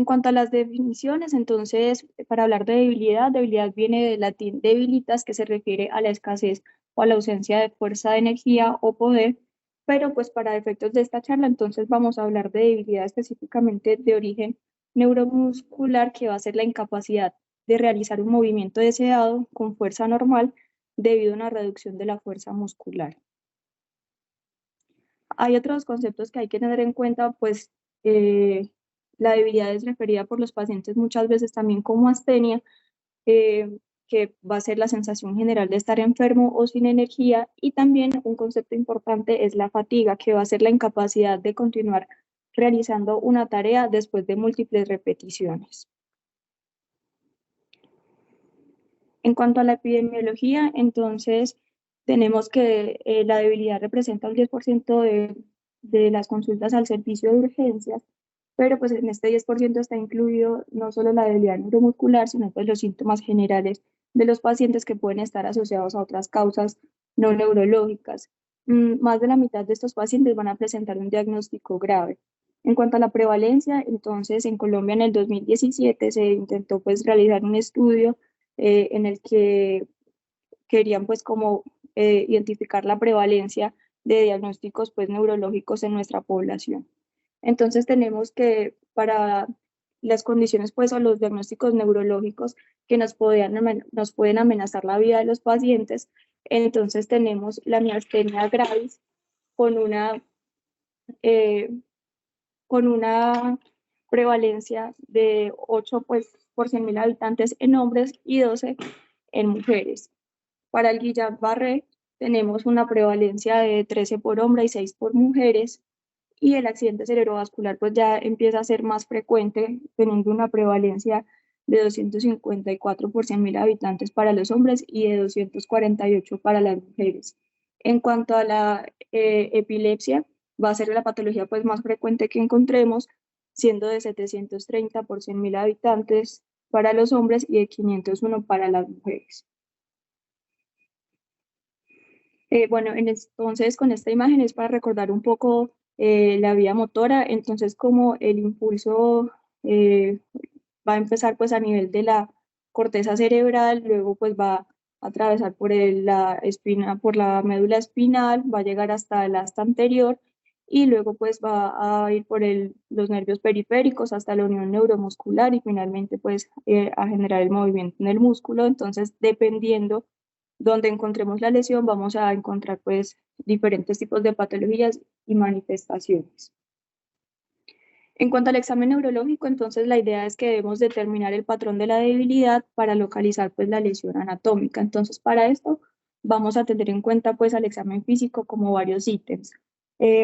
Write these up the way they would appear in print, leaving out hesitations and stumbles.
cuanto a las definiciones, entonces, para hablar de debilidad, debilidad viene del latín debilitas, que se refiere a la escasez o a la ausencia de fuerza, de energía o poder, pero pues para efectos de esta charla, entonces vamos a hablar de debilidad específicamente de origen neuromuscular, que va a ser la incapacidad de realizar un movimiento deseado con fuerza normal debido a una reducción de la fuerza muscular. Hay otros conceptos que hay que tener en cuenta, pues la debilidad es referida por los pacientes muchas veces también como astenia, eh, que va a ser la sensación general de estar enfermo o sin energía, y también un concepto importante es la fatiga, que va a ser la incapacidad de continuar realizando una tarea después de múltiples repeticiones. En cuanto a la epidemiología, entonces tenemos que la debilidad representa el 10% de las consultas al servicio de urgencias, pero pues en este 10% está incluido no solo la debilidad neuromuscular, sino pues los síntomas generales de los pacientes que pueden estar asociados a otras causas no neurológicas. Más de la mitad de estos pacientes van a presentar un diagnóstico grave. En cuanto a la prevalencia, entonces en Colombia en el 2017 se intentó pues realizar un estudio en el que querían pues como identificar la prevalencia de diagnósticos pues neurológicos en nuestra población. Entonces tenemos que para las condiciones pues o los diagnósticos neurológicos que nos pueden amenazar la vida de los pacientes, entonces tenemos la miastenia gravis con una, eh, con una prevalencia de 8 pues, por 100.000 habitantes en hombres y 12 en mujeres. Para el Guillain-Barré tenemos una prevalencia de 13 por hombre y 6 por mujeres, y el accidente cerebrovascular pues ya empieza a ser más frecuente, teniendo una prevalencia de 254 por 100.000 habitantes para los hombres y de 248 para las mujeres. En cuanto a la epilepsia, va a ser la patología pues más frecuente que encontremos, siendo de 730 por 100.000 habitantes para los hombres y de 501 para las mujeres. Bueno, entonces con esta imagen es para recordar un poco la vía motora. Entonces como el impulso eh, va a empezar pues a nivel de la corteza cerebral, luego pues va a atravesar por la espina, por la médula espinal, va a llegar hasta el asta anterior y luego pues va a ir por los nervios periféricos hasta la unión neuromuscular y finalmente pues a generar el movimiento en el músculo. Entonces, dependiendo donde encontremos la lesión, vamos a encontrar pues diferentes tipos de patologías y manifestaciones. En cuanto al examen neurológico, entonces la idea es que debemos determinar el patrón de la debilidad para localizar pues la lesión anatómica. Entonces, para esto vamos a tener en cuenta pues al examen físico como varios ítems.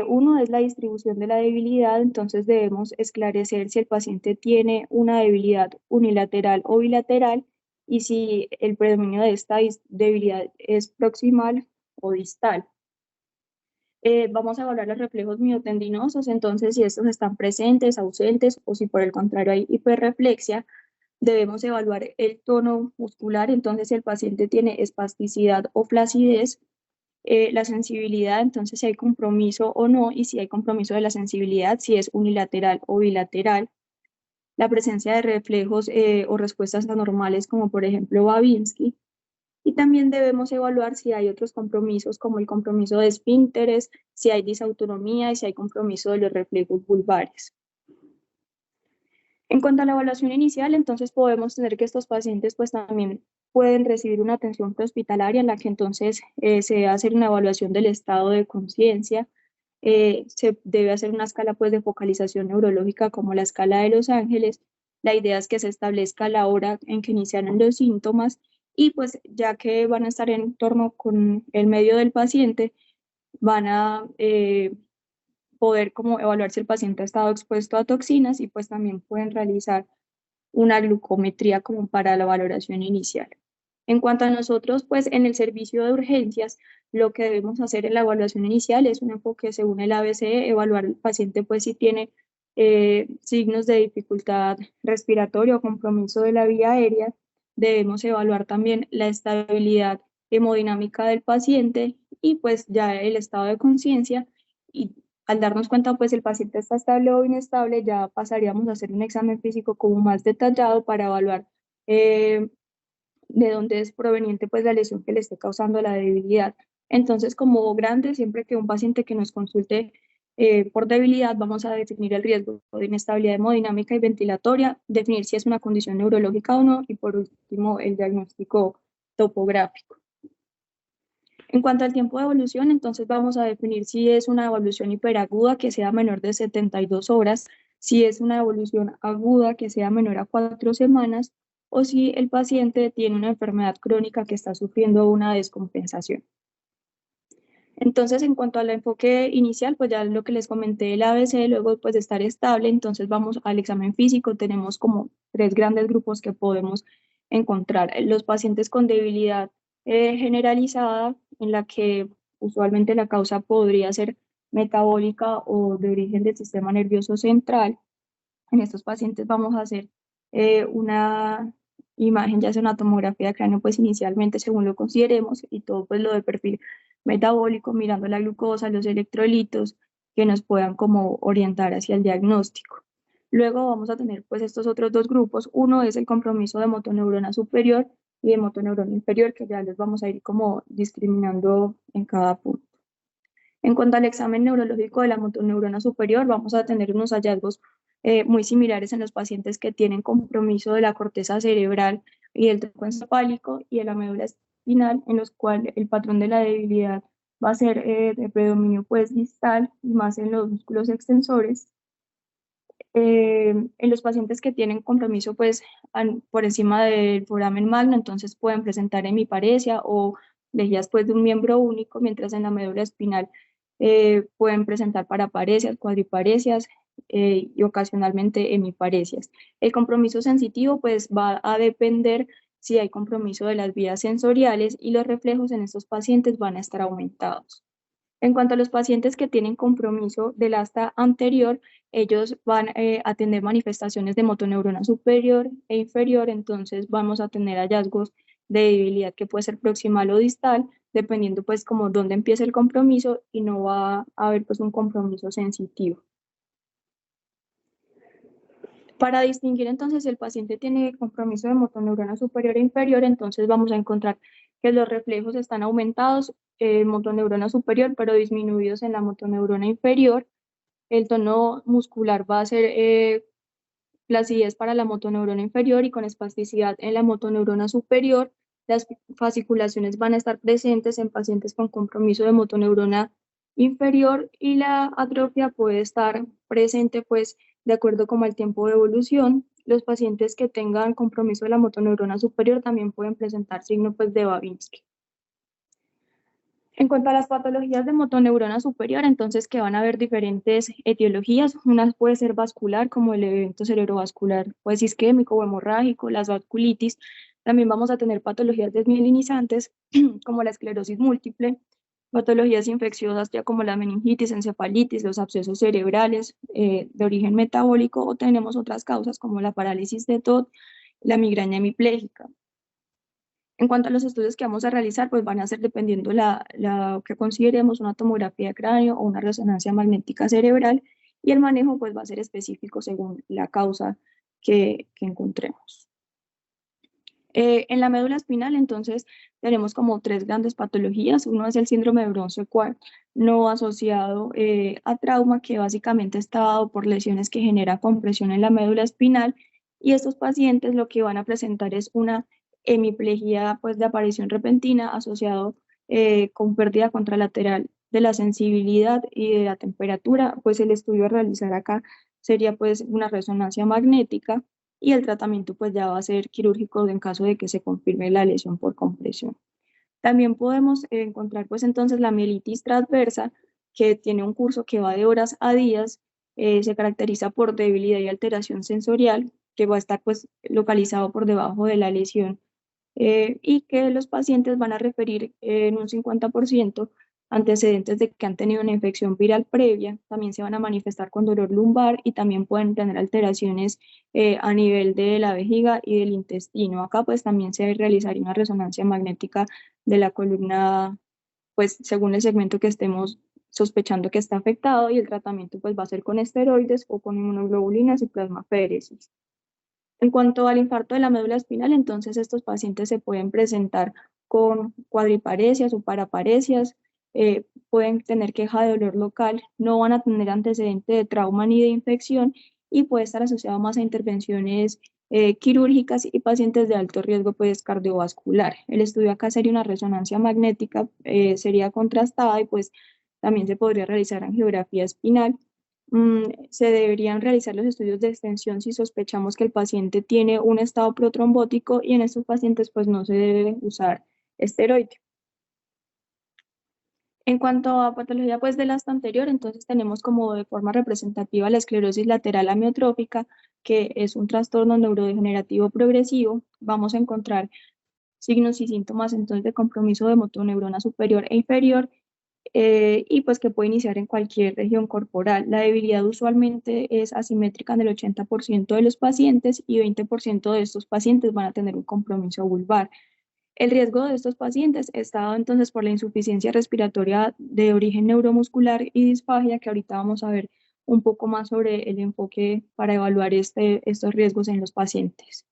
Uno es la distribución de la debilidad, entonces debemos esclarecer si el paciente tiene una debilidad unilateral o bilateral y si el predominio de esta debilidad es proximal o distal. Vamos a evaluar los reflejos miotendinosos, entonces si estos están presentes, ausentes o si por el contrario hay hiperreflexia. Debemos evaluar el tono muscular, entonces si el paciente tiene espasticidad o flacidez, la sensibilidad, entonces si hay compromiso o no, y si hay compromiso de la sensibilidad, si es unilateral o bilateral, la presencia de reflejos o respuestas anormales como por ejemplo Babinski. Y también debemos evaluar si hay otros compromisos, como el compromiso de esfínteres, si hay disautonomía y si hay compromiso de los reflejos vulvares. En cuanto a la evaluación inicial, entonces podemos tener que estos pacientes pues también pueden recibir una atención prehospitalaria en la que entonces se hace una evaluación del estado de conciencia, se debe hacer una escala pues de focalización neurológica como la escala de Los Ángeles. La idea es que se establezca la hora en que iniciaron los síntomas y pues ya que van a estar en torno con el medio del paciente, van a poder como evaluar si el paciente ha estado expuesto a toxinas y pues también pueden realizar una glucometría como para la valoración inicial. En cuanto a nosotros, pues en el servicio de urgencias, lo que debemos hacer en la evaluación inicial es un enfoque según el ABC, evaluar al paciente pues si tiene signos de dificultad respiratoria o compromiso de la vía aérea. Debemos evaluar también la estabilidad hemodinámica del paciente y pues ya el estado de conciencia, y al darnos cuenta pues si el paciente está estable o inestable, ya pasaríamos a hacer un examen físico como más detallado para evaluar eh, de dónde es proveniente pues la lesión que le esté causando la debilidad. Entonces, como grande, siempre que un paciente que nos consulte por debilidad, vamos a definir el riesgo de inestabilidad hemodinámica y ventilatoria, definir si es una condición neurológica o no, y por último, el diagnóstico topográfico. En cuanto al tiempo de evolución, entonces vamos a definir si es una evolución hiperaguda que sea menor de 72 horas, si es una evolución aguda que sea menor a 4 semanas o si el paciente tiene una enfermedad crónica que está sufriendo una descompensación. Entonces, en cuanto al enfoque inicial, pues ya lo que les comenté, el ABC, luego pues de estar estable, entonces vamos al examen físico, tenemos como 3 grandes grupos que podemos encontrar. Los pacientes con debilidad generalizada, en la que usualmente la causa podría ser metabólica o de origen del sistema nervioso central. En estos pacientes vamos a hacer una imagen, ya sea una tomografía de cráneo, pues inicialmente según lo consideremos, y todo pues lo de perfil metabólico, mirando la glucosa, los electrolitos, que nos puedan como orientar hacia el diagnóstico. Luego vamos a tener pues estos otros 2 grupos. Uno es el compromiso de motoneurona superior y de motoneurona inferior, que ya les vamos a ir como discriminando en cada punto. En cuanto al examen neurológico de la motoneurona superior, vamos a tener unos hallazgos muy similares en los pacientes que tienen compromiso de la corteza cerebral y del tronco encefálico y de la médula espinal, en los cuales el patrón de la debilidad va a ser de predominio pues distal y más en los músculos extensores. En los pacientes que tienen compromiso pues por encima del foramen magno, entonces pueden presentar hemiparesia o lejías pues de un miembro único, mientras en la médula espinal pueden presentar paraparesias, cuadriparesias y ocasionalmente hemiparesias. El compromiso sensitivo pues va a depender si hay compromiso de las vías sensoriales, y los reflejos en estos pacientes van a estar aumentados. En cuanto a los pacientes que tienen compromiso del asta anterior, ellos van a tener manifestaciones de motoneurona superior e inferior, entonces vamos a tener hallazgos de debilidad que puede ser proximal o distal, dependiendo pues como dónde empieza el compromiso, y no va a haber pues un compromiso sensitivo. Para distinguir entonces si el paciente tiene compromiso de motoneurona superior e inferior, entonces vamos a encontrar que los reflejos están aumentados en motoneurona superior, pero disminuidos en la motoneurona inferior. El tono muscular va a ser flacidez para la motoneurona inferior y con espasticidad en la motoneurona superior. Las fasciculaciones van a estar presentes en pacientes con compromiso de motoneurona inferior, y la atrofia puede estar presente pues de acuerdo como al tiempo de evolución. Los pacientes que tengan compromiso de la motoneurona superior también pueden presentar signos pues de Babinski. En cuanto a las patologías de motoneurona superior, entonces que van a haber diferentes etiologías. Una puede ser vascular, como el evento cerebrovascular, pues isquémico o hemorrágico, las vasculitis. También vamos a tener patologías desmielinizantes, como la esclerosis múltiple, patologías infecciosas ya como la meningitis, encefalitis, los abscesos cerebrales de origen metabólico, o tenemos otras causas como la parálisis de TOD, la migraña hemipléjica. En cuanto a los estudios que vamos a realizar, pues van a ser dependiendo la que consideremos, una tomografía de cráneo o una resonancia magnética cerebral, y el manejo pues va a ser específico según la causa que encontremos. En la médula espinal, entonces, tenemos como 3 grandes patologías. Uno es el síndrome de Bronce-Quart no asociado a trauma, que básicamente está dado por lesiones que generan compresión en la médula espinal, y estos pacientes lo que van a presentar es una hemiplegia pues, de aparición repentina asociado con pérdida contralateral de la sensibilidad y de la temperatura. Pues el estudio a realizar acá sería pues una resonancia magnética, y el tratamiento pues ya va a ser quirúrgico en caso de que se confirme la lesión por compresión. También podemos encontrar pues entonces la mielitis transversa, que tiene un curso que va de horas a días, se caracteriza por debilidad y alteración sensorial, que va a estar pues localizado por debajo de la lesión, y que los pacientes van a referir en un 50% antecedentes de que han tenido una infección viral previa. También se van a manifestar con dolor lumbar, y también pueden tener alteraciones a nivel de la vejiga y del intestino. Acá pues también se realizaría una resonancia magnética de la columna, pues según el segmento que estemos sospechando que está afectado, y el tratamiento pues va a ser con esteroides o con inmunoglobulinas y plasmaféresis. En cuanto al infarto de la médula espinal, entonces estos pacientes se pueden presentar con cuadriparesias o paraparesias, pueden tener queja de dolor local, no van a tener antecedente de trauma ni de infección y puede estar asociado más a intervenciones quirúrgicas y pacientes de alto riesgo pues cardiovascular. El estudio acá sería una resonancia magnética, sería contrastada y pues también se podría realizar angiografía espinal. Se deberían realizar los estudios de extensión si sospechamos que el paciente tiene un estado protrombótico, y en estos pacientes pues no se debe usar esteroide. En cuanto a patología pues del asta anterior, entonces tenemos como de forma representativa la esclerosis lateral amiotrófica, que es un trastorno neurodegenerativo progresivo. Vamos a encontrar signos y síntomas entonces de compromiso de motoneurona superior e inferior, y pues que puede iniciar en cualquier región corporal. La debilidad usualmente es asimétrica en el 80% de los pacientes, y 20% de estos pacientes van a tener un compromiso vulvar. El riesgo de estos pacientes está dado entonces por la insuficiencia respiratoria de origen neuromuscular y disfagia, que ahorita vamos a ver un poco más sobre el enfoque para evaluar estos riesgos en los pacientes.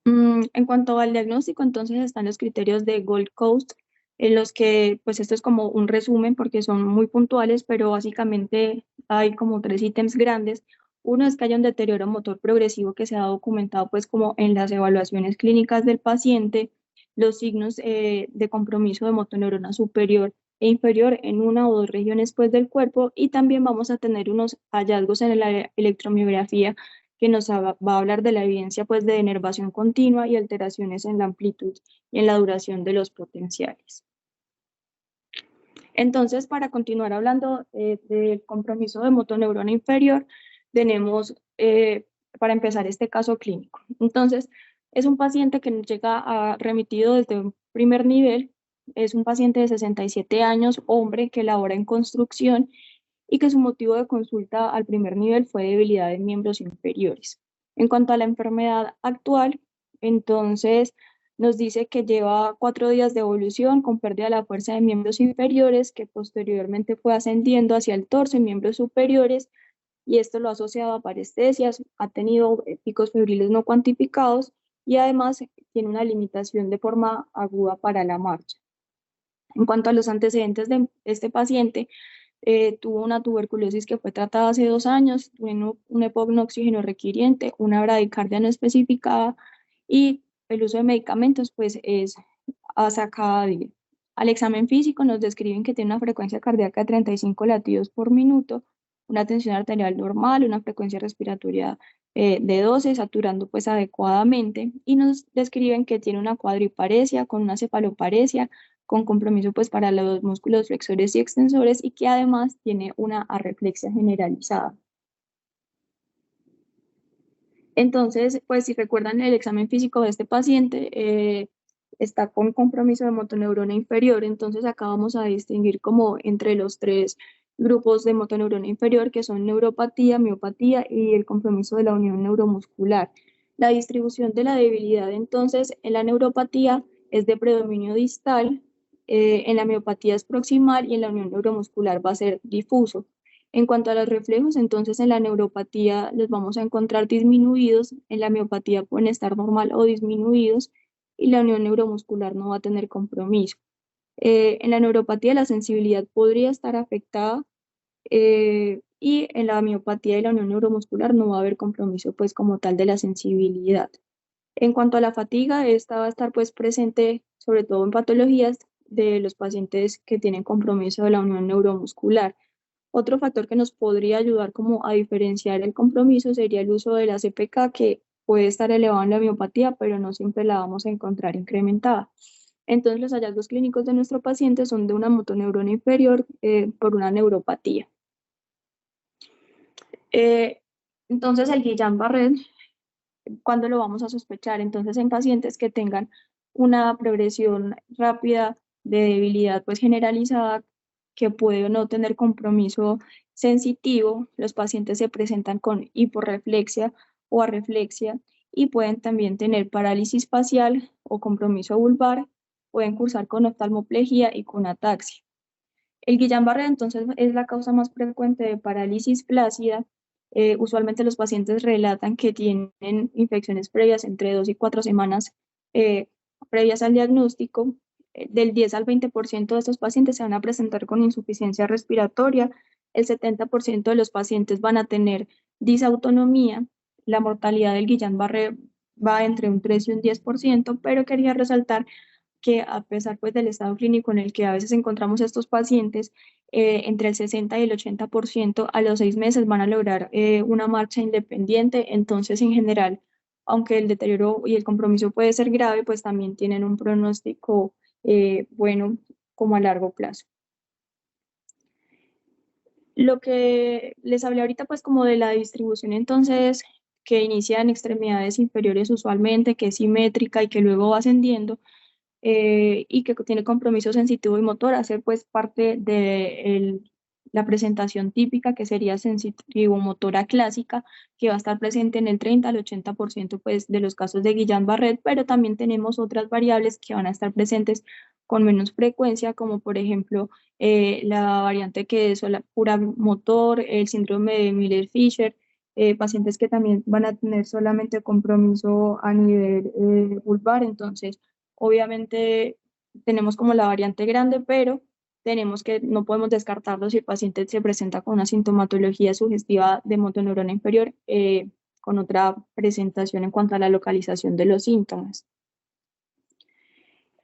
En cuanto al diagnóstico, entonces están los criterios de Gold Coast, en los que, pues esto es como un resumen porque son muy puntuales, pero básicamente hay como tres ítems grandes. Uno es que haya un deterioro motor progresivo que se ha documentado pues como en las evaluaciones clínicas del paciente, los signos de compromiso de motoneurona superior e inferior en una o dos regiones pues del cuerpo, y también vamos a tener unos hallazgos en la electromiografía que va a hablar de la evidencia pues de denervación continua y alteraciones en la amplitud y en la duración de los potenciales. Entonces, para continuar hablando del compromiso de motoneurona inferior, tenemos, para empezar, este caso clínico. Entonces, es un paciente que nos llega remitido desde un primer nivel, es un paciente de 67 años, hombre, que labora en construcción y que su motivo de consulta al primer nivel fue debilidad en miembros inferiores. En cuanto a la enfermedad actual, entonces nos dice que lleva 4 días de evolución con pérdida de la fuerza de miembros inferiores, que posteriormente fue ascendiendo hacia el torso en miembros superiores, y esto lo ha asociado a parestesias, ha tenido picos febriles no cuantificados y además tiene una limitación de forma aguda para la marcha. En cuanto a los antecedentes de este paciente, tuvo una tuberculosis que fue tratada hace 2 años, tuvo un EPOC no oxígeno requiriente, una bradicardia no especificada, y el uso de medicamentos pues es hasta cada día. Al examen físico nos describen que tiene una frecuencia cardíaca de 35 latidos por minuto, una tensión arterial normal, una frecuencia respiratoria de 12, saturando pues adecuadamente, y nos describen que tiene una cuadriparesia con una cefaloparesia, con compromiso pues para los músculos flexores y extensores, y que además tiene una arreflexia generalizada. Entonces, pues si recuerdan el examen físico de este paciente, está con compromiso de motoneurona inferior. Entonces acá vamos a distinguir como entre los tres grupos de motoneurona inferior, que son neuropatía, miopatía y el compromiso de la unión neuromuscular. La distribución de la debilidad, entonces, en la neuropatía es de predominio distal, en la miopatía es proximal, y en la unión neuromuscular va a ser difuso. En cuanto a los reflejos, entonces en la neuropatía los vamos a encontrar disminuidos, en la miopatía pueden estar normal o disminuidos, y la unión neuromuscular no va a tener compromiso. En la neuropatía la sensibilidad podría estar afectada, y en la miopatía y la unión neuromuscular no va a haber compromiso pues como tal de la sensibilidad. En cuanto a la fatiga, esta va a estar pues presente sobre todo en patologías de los pacientes que tienen compromiso de la unión neuromuscular. Otro factor que nos podría ayudar como a diferenciar el compromiso sería el uso de la CPK, que puede estar elevado en la miopatía, pero no siempre la vamos a encontrar incrementada. Entonces, los hallazgos clínicos de nuestro paciente son de una motoneurona inferior por una neuropatía. Eh, entonces, el Guillain-Barré, ¿cuándo lo vamos a sospechar? Entonces, en pacientes que tengan una progresión rápida de debilidad pues generalizada, que puede o no tener compromiso sensitivo, los pacientes se presentan con hiporreflexia o arreflexia, y pueden también tener parálisis facial o compromiso vulvar, pueden cursar con oftalmoplegia y con ataxia. El Guillain-Barré entonces es la causa más frecuente de parálisis flácida. Usualmente los pacientes relatan que tienen infecciones previas entre 2 y 4 semanas eh, previas al diagnóstico. Del 10 al 20% de estos pacientes se van a presentar con insuficiencia respiratoria. El 70% de los pacientes van a tener disautonomía. La mortalidad del Guillain-Barré va entre un 3 y un 10%, pero quería resaltar que a pesar pues del estado clínico en el que a veces encontramos estos pacientes, entre el 60 y el 80% a los 6 meses van a lograr una marcha independiente. Entonces, en general, aunque el deterioro y el compromiso puede ser grave, pues también tienen un pronóstico bueno como a largo plazo. Lo que les hablé ahorita, pues como de la distribución, entonces, que inicia en extremidades inferiores usualmente, que es simétrica y que luego va ascendiendo, y que tiene compromiso sensitivo y motor, hace pues parte de la presentación típica, que sería sensitivo-motora clásica, que va a estar presente en el 30 al 80% pues, de los casos de Guillain-Barré, pero también tenemos otras variables que van a estar presentes con menos frecuencia, como por ejemplo la variante que es la pura motor, el síndrome de Miller-Fisher, pacientes que también van a tener solamente compromiso a nivel vulvar. Entonces, obviamente tenemos como la variante grande, pero no podemos descartarlo si el paciente se presenta con una sintomatología sugestiva de motoneurona inferior, con otra presentación en cuanto a la localización de los síntomas.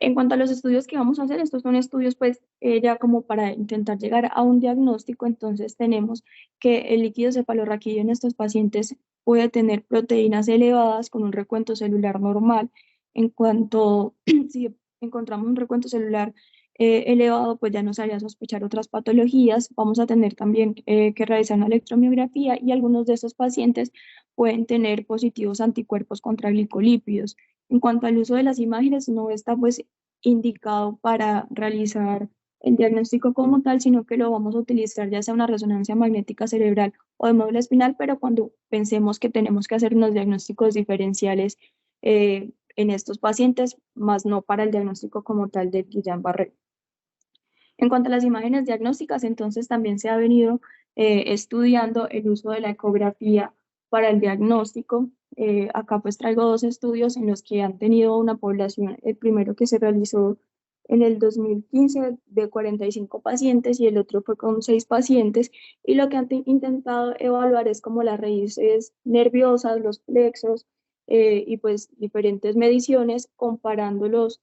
En cuanto a los estudios que vamos a hacer, estos son estudios pues ya como para intentar llegar a un diagnóstico. Entonces tenemos que el líquido cefalorraquídeo en estos pacientes puede tener proteínas elevadas con un recuento celular normal. En cuanto si encontramos un recuento celular elevado, pues ya nos haría sospechar otras patologías. Vamos a tener también que realizar una electromiografía, y algunos de estos pacientes pueden tener positivos anticuerpos contra glicolípidos. En cuanto al uso de las imágenes, no está pues indicado para realizar el diagnóstico como tal, sino que lo vamos a utilizar ya sea una resonancia magnética cerebral o de médula espinal, pero cuando pensemos que tenemos que hacer unos diagnósticos diferenciales en estos pacientes, más no para el diagnóstico como tal de Guillain-Barré. En cuanto a las imágenes diagnósticas, entonces también se ha venido estudiando el uso de la ecografía para el diagnóstico. Acá pues traigo dos estudios en los que han tenido una población, el primero que se realizó en el 2015 de 45 pacientes y el otro fue con 6 pacientes, y lo que han intentado evaluar es como las raíces nerviosas, los plexos, y pues diferentes mediciones comparándolos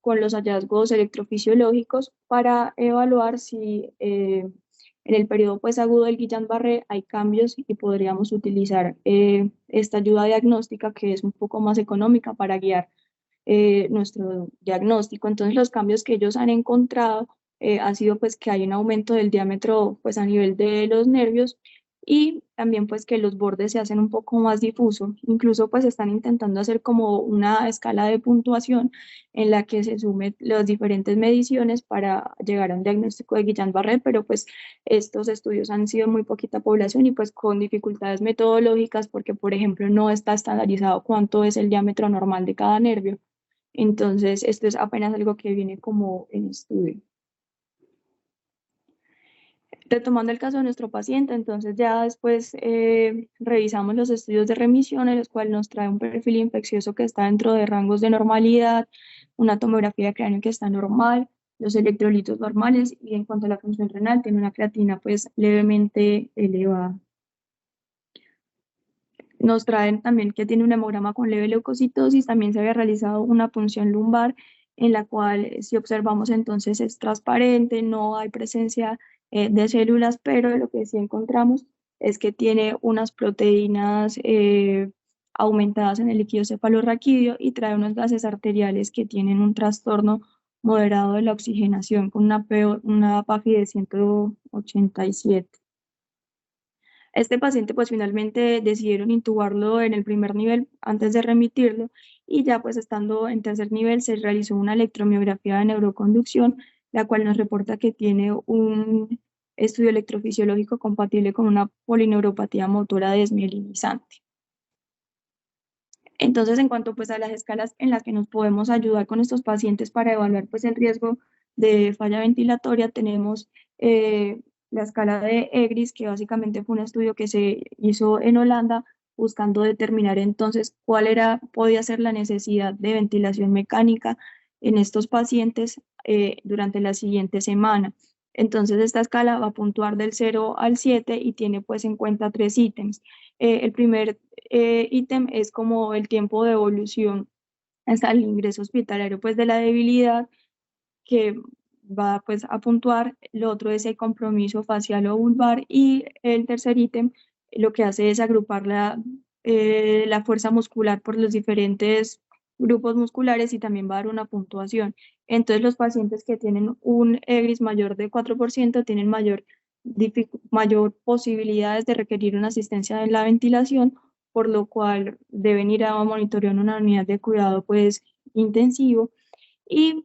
con los hallazgos electrofisiológicos para evaluar si en el periodo pues, agudo del Guillain-Barré hay cambios, y podríamos utilizar esta ayuda diagnóstica, que es un poco más económica para guiar nuestro diagnóstico. Entonces, los cambios que ellos han encontrado ha sido pues que hay un aumento del diámetro pues a nivel de los nervios, y también pues que los bordes se hacen un poco más difusos. Incluso pues están intentando hacer como una escala de puntuación en la que se sumen las diferentes mediciones para llegar a un diagnóstico de Guillain-Barré, pero pues estos estudios han sido muy poquita población y pues con dificultades metodológicas, porque por ejemplo no está estandarizado cuánto es el diámetro normal de cada nervio. Entonces, esto es apenas algo que viene como en estudio. Retomando el caso de nuestro paciente, entonces ya después revisamos los estudios de remisión, en los cuales nos trae un perfil infeccioso que está dentro de rangos de normalidad, una tomografía de cráneo que está normal, los electrolitos normales, y en cuanto a la función renal, tiene una creatina pues levemente elevada. Nos traen también que tiene un hemograma con leve leucocitosis. También se había realizado una punción lumbar, en la cual si observamos entonces es transparente, no hay presencia de células, pero lo que sí encontramos es que tiene unas proteínas aumentadas en el líquido cefalorraquídeo, y trae unos gases arteriales que tienen un trastorno moderado de la oxigenación con una PAFI de 187. Este paciente pues finalmente decidieron intubarlo en el primer nivel antes de remitirlo, y ya pues estando en tercer nivel se realizó una electromiografía de neuroconducción, la cual nos reporta que tiene un estudio electrofisiológico compatible con una polineuropatía motora desmielinizante. Entonces, en cuanto pues a las escalas en las que nos podemos ayudar con estos pacientes para evaluar pues el riesgo de falla ventilatoria, tenemos la escala de EGRIS, que básicamente fue un estudio que se hizo en Holanda buscando determinar entonces podía ser la necesidad de ventilación mecánica en estos pacientes durante la siguiente semana. Entonces, esta escala va a puntuar del 0 al 7 y tiene pues en cuenta tres ítems. El primer ítem es como el tiempo de evolución hasta el ingreso hospitalario pues de la debilidad, que va pues a puntuar. Lo otro es el compromiso facial o vulvar, y el tercer ítem lo que hace es agrupar la fuerza muscular por los diferentes grupos musculares y también va a dar una puntuación. Entonces los pacientes que tienen un EGRIS mayor de 4% tienen mayor posibilidades de requerir una asistencia en la ventilación, por lo cual deben ir a monitorear en una unidad de cuidado pues intensivo. Y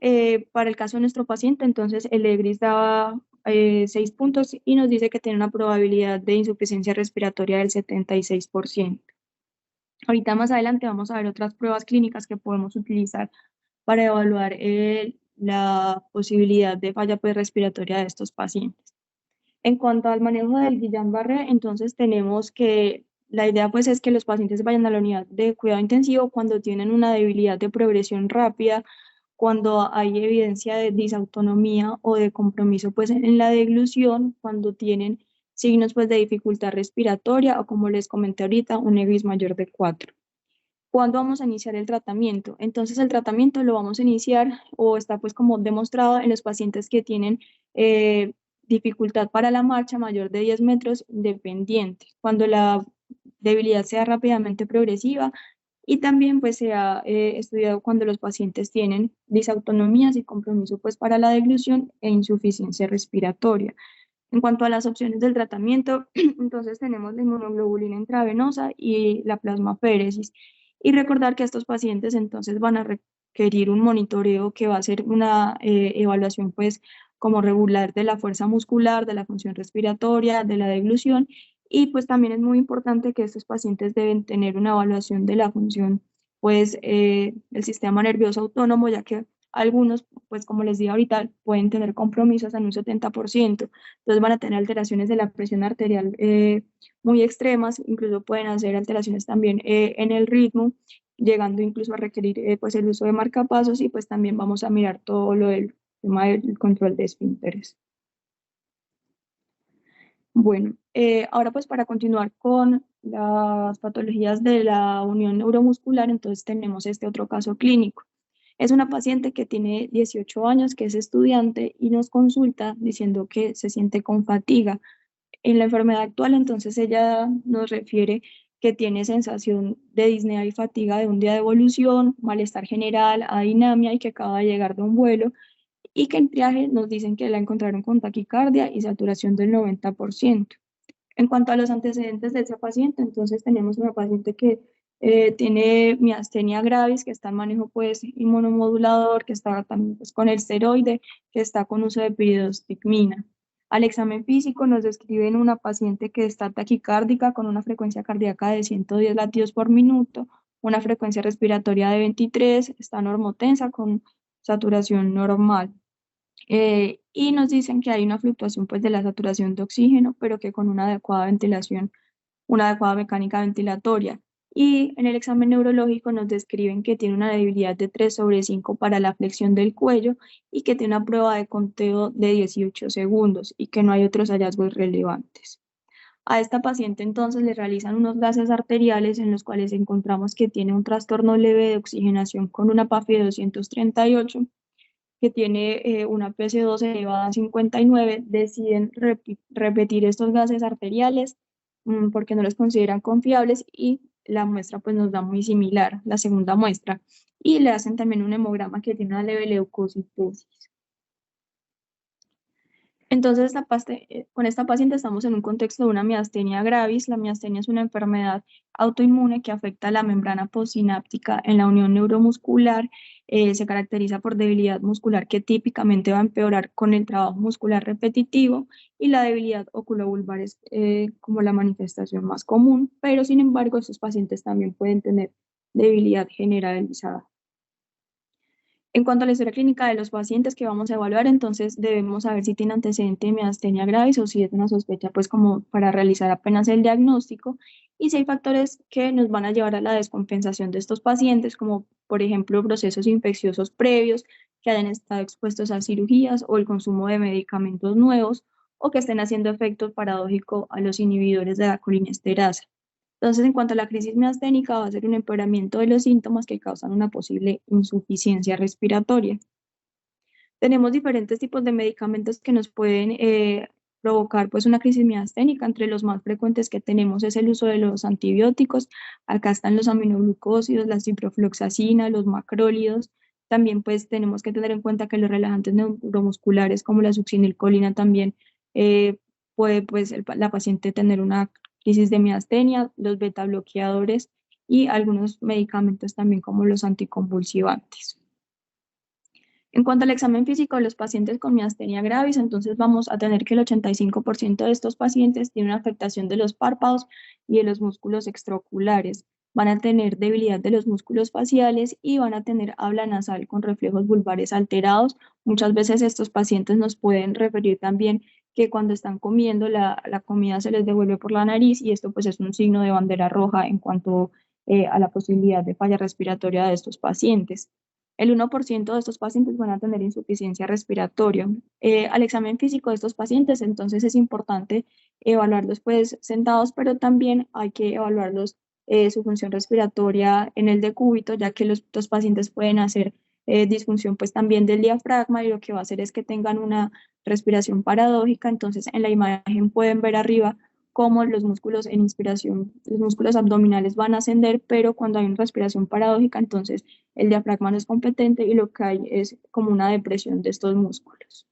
para el caso de nuestro paciente, entonces el EGRIS daba 6 puntos y nos dice que tiene una probabilidad de insuficiencia respiratoria del 76%. Ahorita más adelante vamos a ver otras pruebas clínicas que podemos utilizar para evaluar la posibilidad de falla pues, respiratoria de estos pacientes. En cuanto al manejo del Guillain-Barré, entonces tenemos que la idea pues es que los pacientes vayan a la unidad de cuidado intensivo cuando tienen una debilidad de progresión rápida, cuando hay evidencia de disautonomía o de compromiso pues en la deglución, cuando tienen signos pues de dificultad respiratoria o, como les comenté ahorita, un EGRIS mayor de 4. ¿Cuándo vamos a iniciar el tratamiento? Entonces el tratamiento lo vamos a iniciar, o está pues como demostrado, en los pacientes que tienen dificultad para la marcha mayor de 10 metros dependiente, cuando la debilidad sea rápidamente progresiva, y también pues se ha estudiado cuando los pacientes tienen disautonomías y compromiso pues para la deglución e insuficiencia respiratoria. En cuanto a las opciones del tratamiento, entonces tenemos la inmunoglobulina intravenosa y la plasmaféresis. Y recordar que estos pacientes entonces van a requerir un monitoreo que va a ser una evaluación pues como regular de la fuerza muscular, de la función respiratoria, de la deglución, y pues también es muy importante que estos pacientes deben tener una evaluación de la función pues del sistema nervioso autónomo, ya que algunos, pues como les dije ahorita, pueden tener compromisos en un 70%. Entonces van a tener alteraciones de la presión arterial muy extremas, incluso pueden hacer alteraciones también en el ritmo, llegando incluso a requerir pues el uso de marcapasos, y pues también vamos a mirar todo lo del tema del control de esfínteres. Bueno, ahora pues para continuar con las patologías de la unión neuromuscular, entonces tenemos este otro caso clínico. Es una paciente que tiene 18 años, que es estudiante y nos consulta diciendo que se siente con fatiga en la enfermedad actual. Entonces ella nos refiere que tiene sensación de disnea y fatiga de un día de evolución, malestar general, adinamia, y que acaba de llegar de un vuelo, y que en triaje nos dicen que la encontraron con taquicardia y saturación del 90%. En cuanto a los antecedentes de esa paciente, entonces tenemos una paciente que tiene miastenia gravis, que está en manejo pues inmunomodulador, que está también pues, con el esteroide, que está con uso de piridostigmina. Al examen físico nos describen una paciente que está taquicárdica con una frecuencia cardíaca de 110 latidos por minuto, una frecuencia respiratoria de 23, está normotensa con saturación normal. Y nos dicen que hay una fluctuación pues de la saturación de oxígeno, pero que con una adecuada ventilación, una adecuada mecánica ventilatoria. Y en el examen neurológico nos describen que tiene una debilidad de 3/5 para la flexión del cuello, y que tiene una prueba de conteo de 18 segundos y que no hay otros hallazgos relevantes. A esta paciente entonces le realizan unos gases arteriales en los cuales encontramos que tiene un trastorno leve de oxigenación con una PAFI de 238, que tiene una PC2 elevada a 59. Deciden repetir estos gases arteriales porque no los consideran confiables, y la muestra pues nos da muy similar, la segunda muestra, y le hacen también un hemograma que tiene una leve leucocitosis. Entonces, con esta paciente estamos en un contexto de una miastenia gravis. La miastenia es una enfermedad autoinmune que afecta la membrana postsináptica en la unión neuromuscular. Se caracteriza por debilidad muscular que típicamente va a empeorar con el trabajo muscular repetitivo, y la debilidad oculovulvar es como la manifestación más común, pero sin embargo estos pacientes también pueden tener debilidad generalizada. En cuanto a la historia clínica de los pacientes que vamos a evaluar, entonces debemos saber si tiene antecedente de miastenia gravis o si es una sospecha, pues como para realizar apenas el diagnóstico, y si hay factores que nos van a llevar a la descompensación de estos pacientes, como por ejemplo procesos infecciosos previos que hayan estado expuestos a cirugías o el consumo de medicamentos nuevos o que estén haciendo efecto paradójico a los inhibidores de la colinesterasa. Entonces, en cuanto a la crisis miasténica, va a ser un empeoramiento de los síntomas que causan una posible insuficiencia respiratoria. Tenemos diferentes tipos de medicamentos que nos pueden provocar pues una crisis miasténica. Entre los más frecuentes que tenemos es el uso de los antibióticos. Acá están los aminoglucósidos, la ciprofloxacina, los macrólidos. También pues tenemos que tener en cuenta que los relajantes neuromusculares como la succinilcolina también eh, puede pues la paciente tener una crisis de miastenia, los beta bloqueadores y algunos medicamentos también como los anticonvulsivantes. En cuanto al examen físico de los pacientes con miastenia gravis, entonces vamos a tener que el 85% de estos pacientes tienen una afectación de los párpados y de los músculos extraoculares. Van a tener debilidad de los músculos faciales y van a tener habla nasal con reflejos vulvares alterados. Muchas veces estos pacientes nos pueden referir también que cuando están comiendo la comida se les devuelve por la nariz y esto pues es un signo de bandera roja en cuanto a la posibilidad de falla respiratoria de estos pacientes. El 1% de estos pacientes van a tener insuficiencia respiratoria. Al examen físico de estos pacientes, entonces es importante evaluarlos pues sentados, pero también hay que evaluarlos su función respiratoria en el decúbito, ya que los pacientes pueden hacer disfunción pues también del diafragma y lo que va a hacer es que tengan una respiración paradójica. Entonces en la imagen pueden ver arriba cómo los músculos en inspiración, los músculos abdominales van a ascender, pero cuando hay una respiración paradójica, entonces el diafragma no es competente y lo que hay es como una depresión de estos músculos.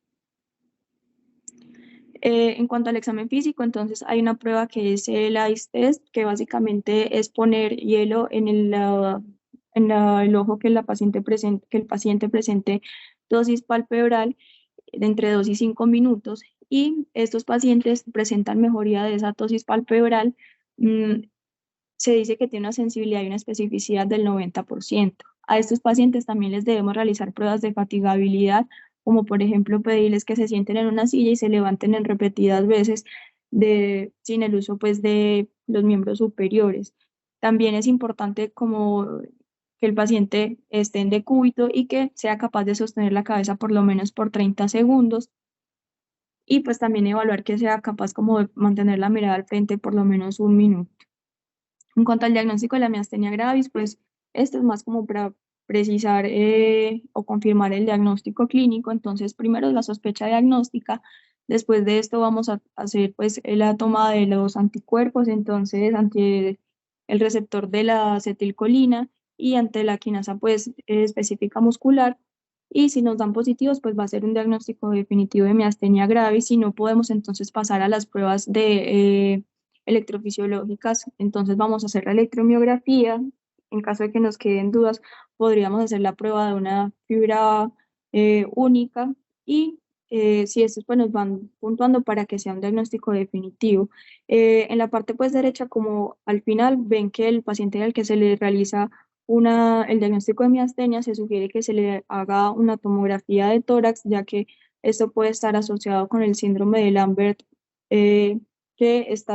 En cuanto al examen físico, entonces hay una prueba que es el ICE test, que básicamente es poner hielo el ojo que, que el paciente presente dosis palpebral de entre 2 y 5 minutos, y estos pacientes presentan mejoría de esa dosis palpebral. mm, Se dice que tiene una sensibilidad y una especificidad del 90%. A estos pacientes también les debemos realizar pruebas de fatigabilidad, como por ejemplo pedirles que se sienten en una silla y se levanten en repetidas veces sin el uso pues de los miembros superiores. También es importante como que el paciente esté en decúbito y que sea capaz de sostener la cabeza por lo menos por 30 segundos, y pues también evaluar que sea capaz como de mantener la mirada al frente por lo menos un minuto. En cuanto al diagnóstico de la miastenia gravis, pues esto es más como para precisar o confirmar el diagnóstico clínico. Entonces, primero es la sospecha diagnóstica. Después de esto vamos a hacer pues la toma de los anticuerpos, entonces ante el receptor de la acetilcolina y ante la quinasa pues específica muscular. Y si nos dan positivos, pues va a ser un diagnóstico definitivo de miastenia gravis. Si no podemos entonces pasar a las pruebas de electrofisiológicas. Entonces vamos a hacer la electromiografía. En caso de que nos queden dudas, podríamos hacer la prueba de una fibra única, y si estos pues nos van puntuando para que sea un diagnóstico definitivo. En la parte pues derecha, como al final ven que el paciente al que se le realiza el diagnóstico de miastenia, se sugiere que se le haga una tomografía de tórax, ya que esto puede estar asociado con el síndrome de Lambert, que es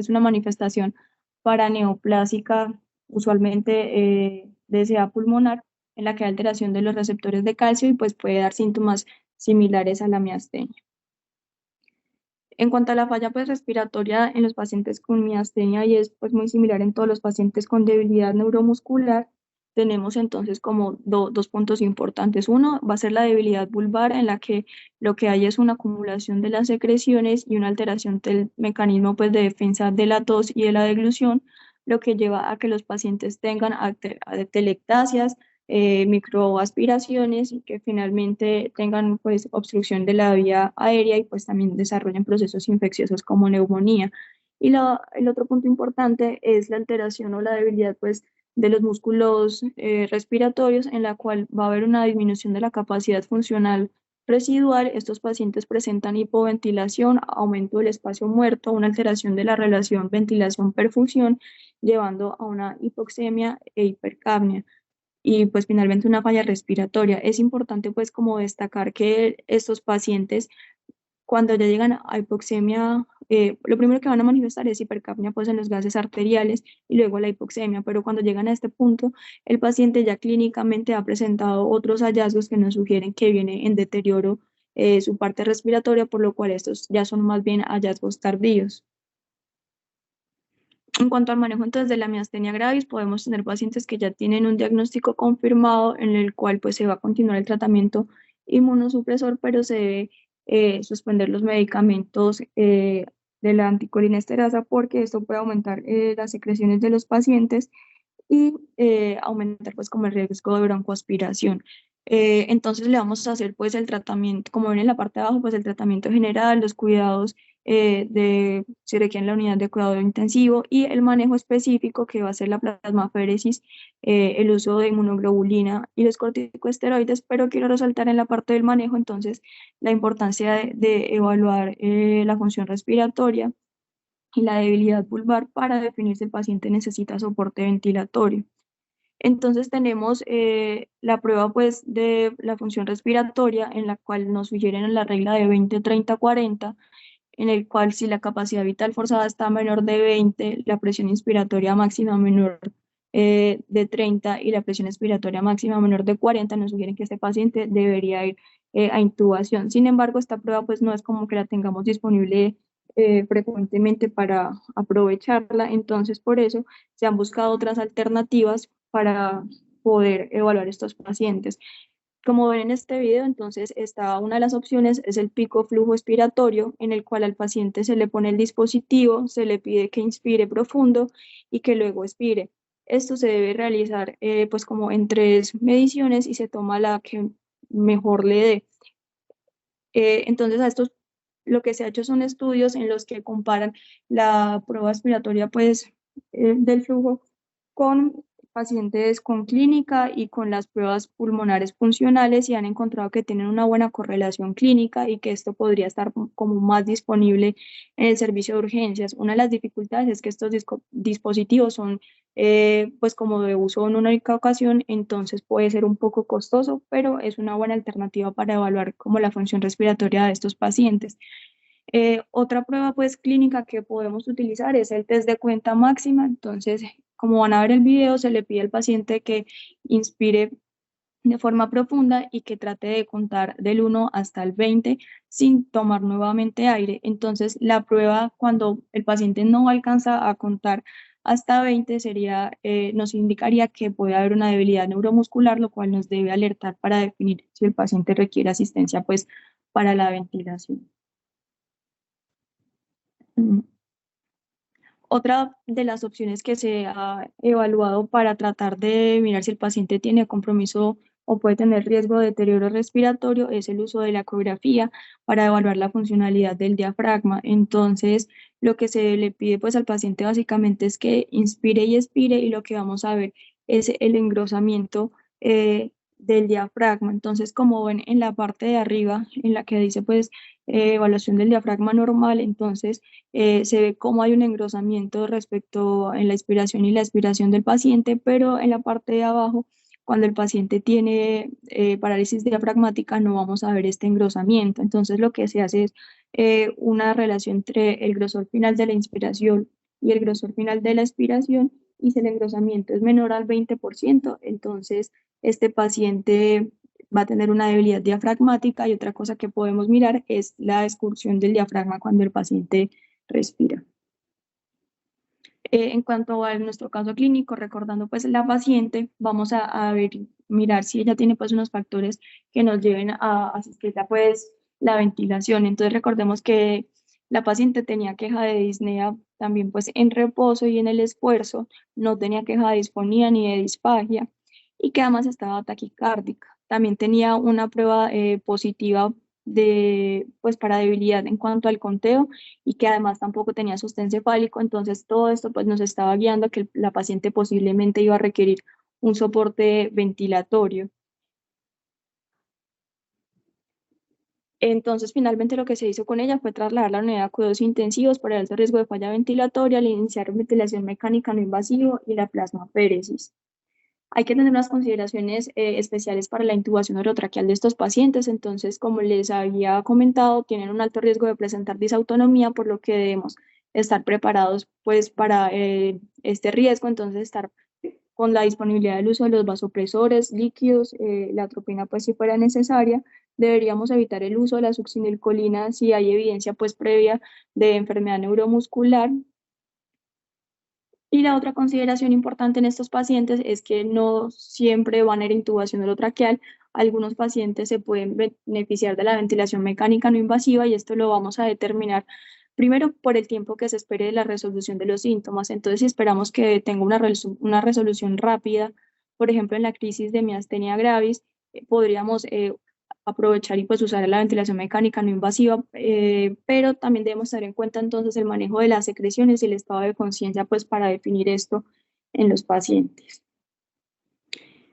una manifestación paraneoplásica, usualmente de SEA pulmonar, en la que hay alteración de los receptores de calcio y pues puede dar síntomas similares a la miastenia. En cuanto a la falla pues respiratoria en los pacientes con miastenia, y es pues muy similar en todos los pacientes con debilidad neuromuscular, tenemos entonces como dos puntos importantes. Uno va a ser la debilidad vulvar, en la que lo que hay es una acumulación de las secreciones y una alteración del mecanismo pues de defensa de la tos y de la deglución, lo que lleva a que los pacientes tengan atelectasias, microaspiraciones, y que finalmente tengan pues obstrucción de la vía aérea y pues también desarrollen procesos infecciosos como neumonía. Y el otro punto importante es la alteración o la debilidad pues de los músculos respiratorios, en la cual va a haber una disminución de la capacidad funcional residual. Estos pacientes presentan hipoventilación, aumento del espacio muerto, una alteración de la relación ventilación-perfusión, llevando a una hipoxemia e hipercapnia. y pues finalmente una falla respiratoria. Es importante pues como destacar que estos pacientes cuando ya llegan a hipoxemia, lo primero que van a manifestar es hipercapnia pues en los gases arteriales y luego la hipoxemia, pero cuando llegan a este punto, el paciente ya clínicamente ha presentado otros hallazgos que nos sugieren que viene en deterioro su parte respiratoria, por lo cual estos ya son más bien hallazgos tardíos. En cuanto al manejo entonces de la miastenia gravis, podemos tener pacientes que ya tienen un diagnóstico confirmado en el cual pues se va a continuar el tratamiento inmunosupresor, pero se debe suspender los medicamentos de la anticolinesterasa porque esto puede aumentar las secreciones de los pacientes y aumentar pues como el riesgo de broncoaspiración. Entonces le vamos a hacer pues el tratamiento, como ven en la parte de abajo, pues el tratamiento general, los cuidados de si requieren la unidad de cuidado intensivo y el manejo específico que va a ser la plasmaféresis, el uso de inmunoglobulina y los corticosteroides, pero quiero resaltar en la parte del manejo entonces la importancia de evaluar la función respiratoria y la debilidad pulvar para definir si el paciente necesita soporte ventilatorio. Entonces tenemos la prueba pues de la función respiratoria en la cual nos sugieren la regla de 20-30-40, en el cual si la capacidad vital forzada está menor de 20, la presión inspiratoria máxima menor de 30 y la presión expiratoria máxima menor de 40 nos sugieren que este paciente debería ir a intubación. Sin embargo, esta prueba pues no es como que la tengamos disponible frecuentemente para aprovecharla, entonces por eso se han buscado otras alternativas para poder evaluar estos pacientes. Como ven en este video, entonces está una de las opciones es el pico flujo expiratorio, en el cual al paciente se le pone el dispositivo, se le pide que inspire profundo y que luego expire. Esto se debe realizar pues como en 3 mediciones y se toma la que mejor le dé. Entonces a estos lo que se ha hecho son estudios en los que comparan la prueba expiratoria pues del flujo con pacientes con clínica y con las pruebas pulmonares funcionales y han encontrado que tienen una buena correlación clínica y que esto podría estar como más disponible en el servicio de urgencias. Una de las dificultades es que estos dispositivos son pues como de uso en una única ocasión, entonces puede ser un poco costoso, pero es una buena alternativa para evaluar como la función respiratoria de estos pacientes. Otra prueba pues clínica que podemos utilizar es el test de cuenta máxima. Entonces, como van a ver el video, se le pide al paciente que inspire de forma profunda y que trate de contar del 1 hasta el 20 sin tomar nuevamente aire. Entonces, la prueba cuando el paciente no alcanza a contar hasta 20 sería, nos indicaría que puede haber una debilidad neuromuscular, lo cual nos debe alertar para definir si el paciente requiere asistencia pues para la ventilación. Mm. Otra de las opciones que se ha evaluado para tratar de mirar si el paciente tiene compromiso o puede tener riesgo de deterioro respiratorio es el uso de la ecografía para evaluar la funcionalidad del diafragma. Entonces, lo que se le pide pues al paciente básicamente es que inspire y expire y lo que vamos a ver es el engrosamiento del diafragma. Entonces, como ven en la parte de arriba, en la que dice pues evaluación del diafragma normal, entonces se ve cómo hay un engrosamiento respecto en la inspiración y la expiración del paciente, pero en la parte de abajo, cuando el paciente tiene parálisis diafragmática, no vamos a ver este engrosamiento. Entonces, lo que se hace es una relación entre el grosor final de la inspiración y el grosor final de la expiración, y si el engrosamiento es menor al 20%, entonces este paciente va a tener una debilidad diafragmática y otra cosa que podemos mirar es la excursión del diafragma cuando el paciente respira. En cuanto a nuestro caso clínico, recordando pues la paciente, vamos a ver, mirar si ella tiene pues unos factores que nos lleven a asistir a pues la ventilación. Entonces recordemos que la paciente tenía queja de disnea también pues en reposo y en el esfuerzo, no tenía queja de disfonía ni de disfagia y que además estaba taquicárdica. También tenía una prueba positiva de pues para debilidad en cuanto al conteo y que además tampoco tenía sostén cefálico, entonces todo esto pues nos estaba guiando a que la paciente posiblemente iba a requerir un soporte ventilatorio. Entonces, finalmente lo que se hizo con ella fue trasladarla a la unidad de cuidados intensivos por el alto riesgo de falla ventilatoria, al iniciar ventilación mecánica no invasivo y la plasmaféresis. Hay que tener unas consideraciones especiales para la intubación orotraqueal de estos pacientes. Entonces, como les había comentado, tienen un alto riesgo de presentar disautonomía, por lo que debemos estar preparados pues para este riesgo. Entonces, estar con la disponibilidad del uso de los vasopresores, líquidos, la atropina pues si fuera necesaria. Deberíamos evitar el uso de la succinilcolina si hay evidencia pues previa de enfermedad neuromuscular. Y la otra consideración importante en estos pacientes es que no siempre van a ir intubación orotraqueal. Algunos pacientes se pueden beneficiar de la ventilación mecánica no invasiva y esto lo vamos a determinar primero por el tiempo que se espere de la resolución de los síntomas. Entonces, si esperamos que tenga una resolución rápida, por ejemplo, en la crisis de miastenia gravis, podríamos aprovechar y pues usar la ventilación mecánica no invasiva, pero también debemos tener en cuenta entonces el manejo de las secreciones y el estado de conciencia pues para definir esto en los pacientes.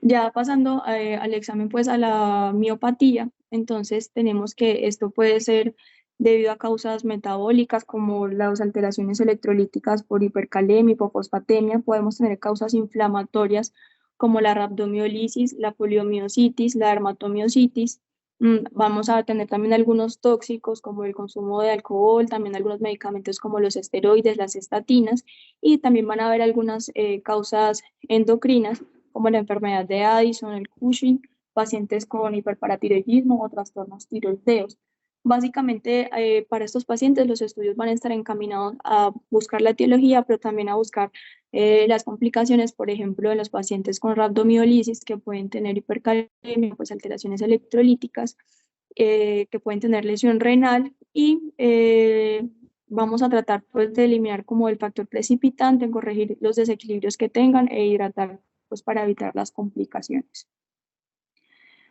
Ya pasando al examen pues a la miopatía, entonces tenemos que esto puede ser debido a causas metabólicas como las alteraciones electrolíticas por hipercalemia, hipofosfatemia, podemos tener causas inflamatorias como la rhabdomiolisis, la poliomiositis, la dermatomiositis. Vamos a tener también algunos tóxicos como el consumo de alcohol, también algunos medicamentos como los esteroides, las estatinas, y también van a haber algunas causas endocrinas como la enfermedad de Addison, el Cushing, pacientes con hiperparatiroidismo o trastornos tiroideos. Básicamente, para estos pacientes los estudios van a estar encaminados a buscar la etiología, pero también a buscar las complicaciones, por ejemplo, en los pacientes con rhabdomiolisis que pueden tener hipercalemia, pues alteraciones electrolíticas, que pueden tener lesión renal y vamos a tratar pues de eliminar como el factor precipitante, corregir los desequilibrios que tengan e hidratar pues para evitar las complicaciones.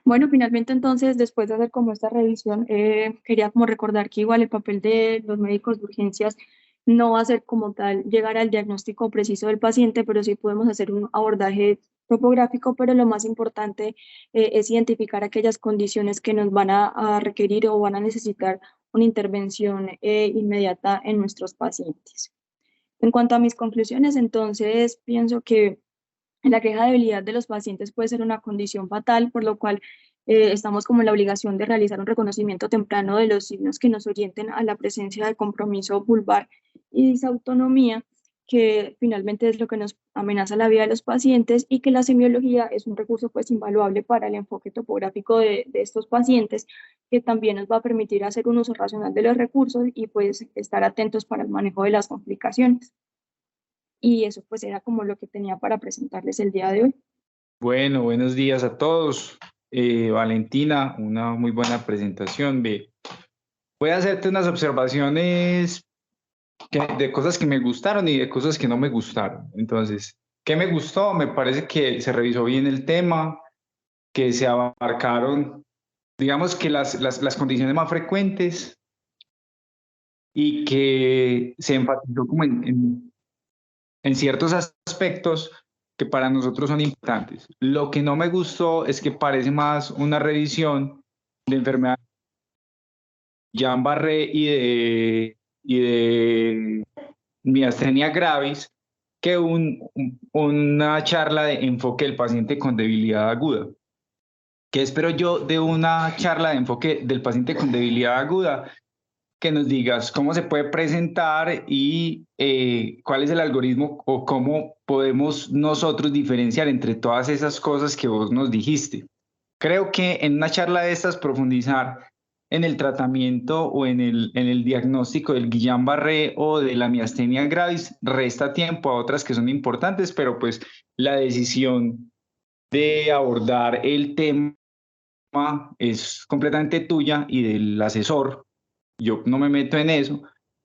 Bueno, finalmente entonces, después de hacer como esta revisión, quería como recordar que igual el papel de los médicos de urgencias no va a ser como tal llegar al diagnóstico preciso del paciente, pero sí podemos hacer un abordaje topográfico, pero lo más importante es identificar aquellas condiciones que nos van a requerir o van a necesitar una intervención inmediata en nuestros pacientes. En cuanto a mis conclusiones, entonces pienso que la queja de debilidad de los pacientes puede ser una condición fatal, por lo cual estamos como en la obligación de realizar un reconocimiento temprano de los signos que nos orienten a la presencia de compromiso vulvar y disautonomía, que finalmente es lo que nos amenaza la vida de los pacientes, y que la semiología es un recurso pues invaluable para el enfoque topográfico de estos pacientes, que también nos va a permitir hacer un uso racional de los recursos y pues estar atentos para el manejo de las complicaciones. Y eso pues era como lo que tenía para presentarles el día de hoy. Bueno, buenos días a todos. Valentina, una muy buena presentación. Voy a hacerte unas observaciones de cosas que me gustaron y de cosas que no me gustaron. Entonces, ¿qué me gustó? Me parece que se revisó bien el tema, que se abarcaron, digamos que las condiciones más frecuentes y que se enfatizó como en ciertos aspectos que para nosotros son importantes. Lo que no me gustó es que parece más una revisión de enfermedad de Guillain-Barré y de miastenia gravis que una charla de enfoque del paciente con debilidad aguda. ¿Qué espero yo de una charla de enfoque del paciente con debilidad aguda? Que nos digas cómo se puede presentar y cuál es el algoritmo o cómo podemos nosotros diferenciar entre todas esas cosas que vos nos dijiste. Creo que en una charla de estas profundizar en el tratamiento o en el diagnóstico del Guillain-Barré o de la miastenia gravis resta tiempo a otras que son importantes, pero pues la decisión de abordar el tema es completamente tuya y del asesor. Yo no me meto en eso,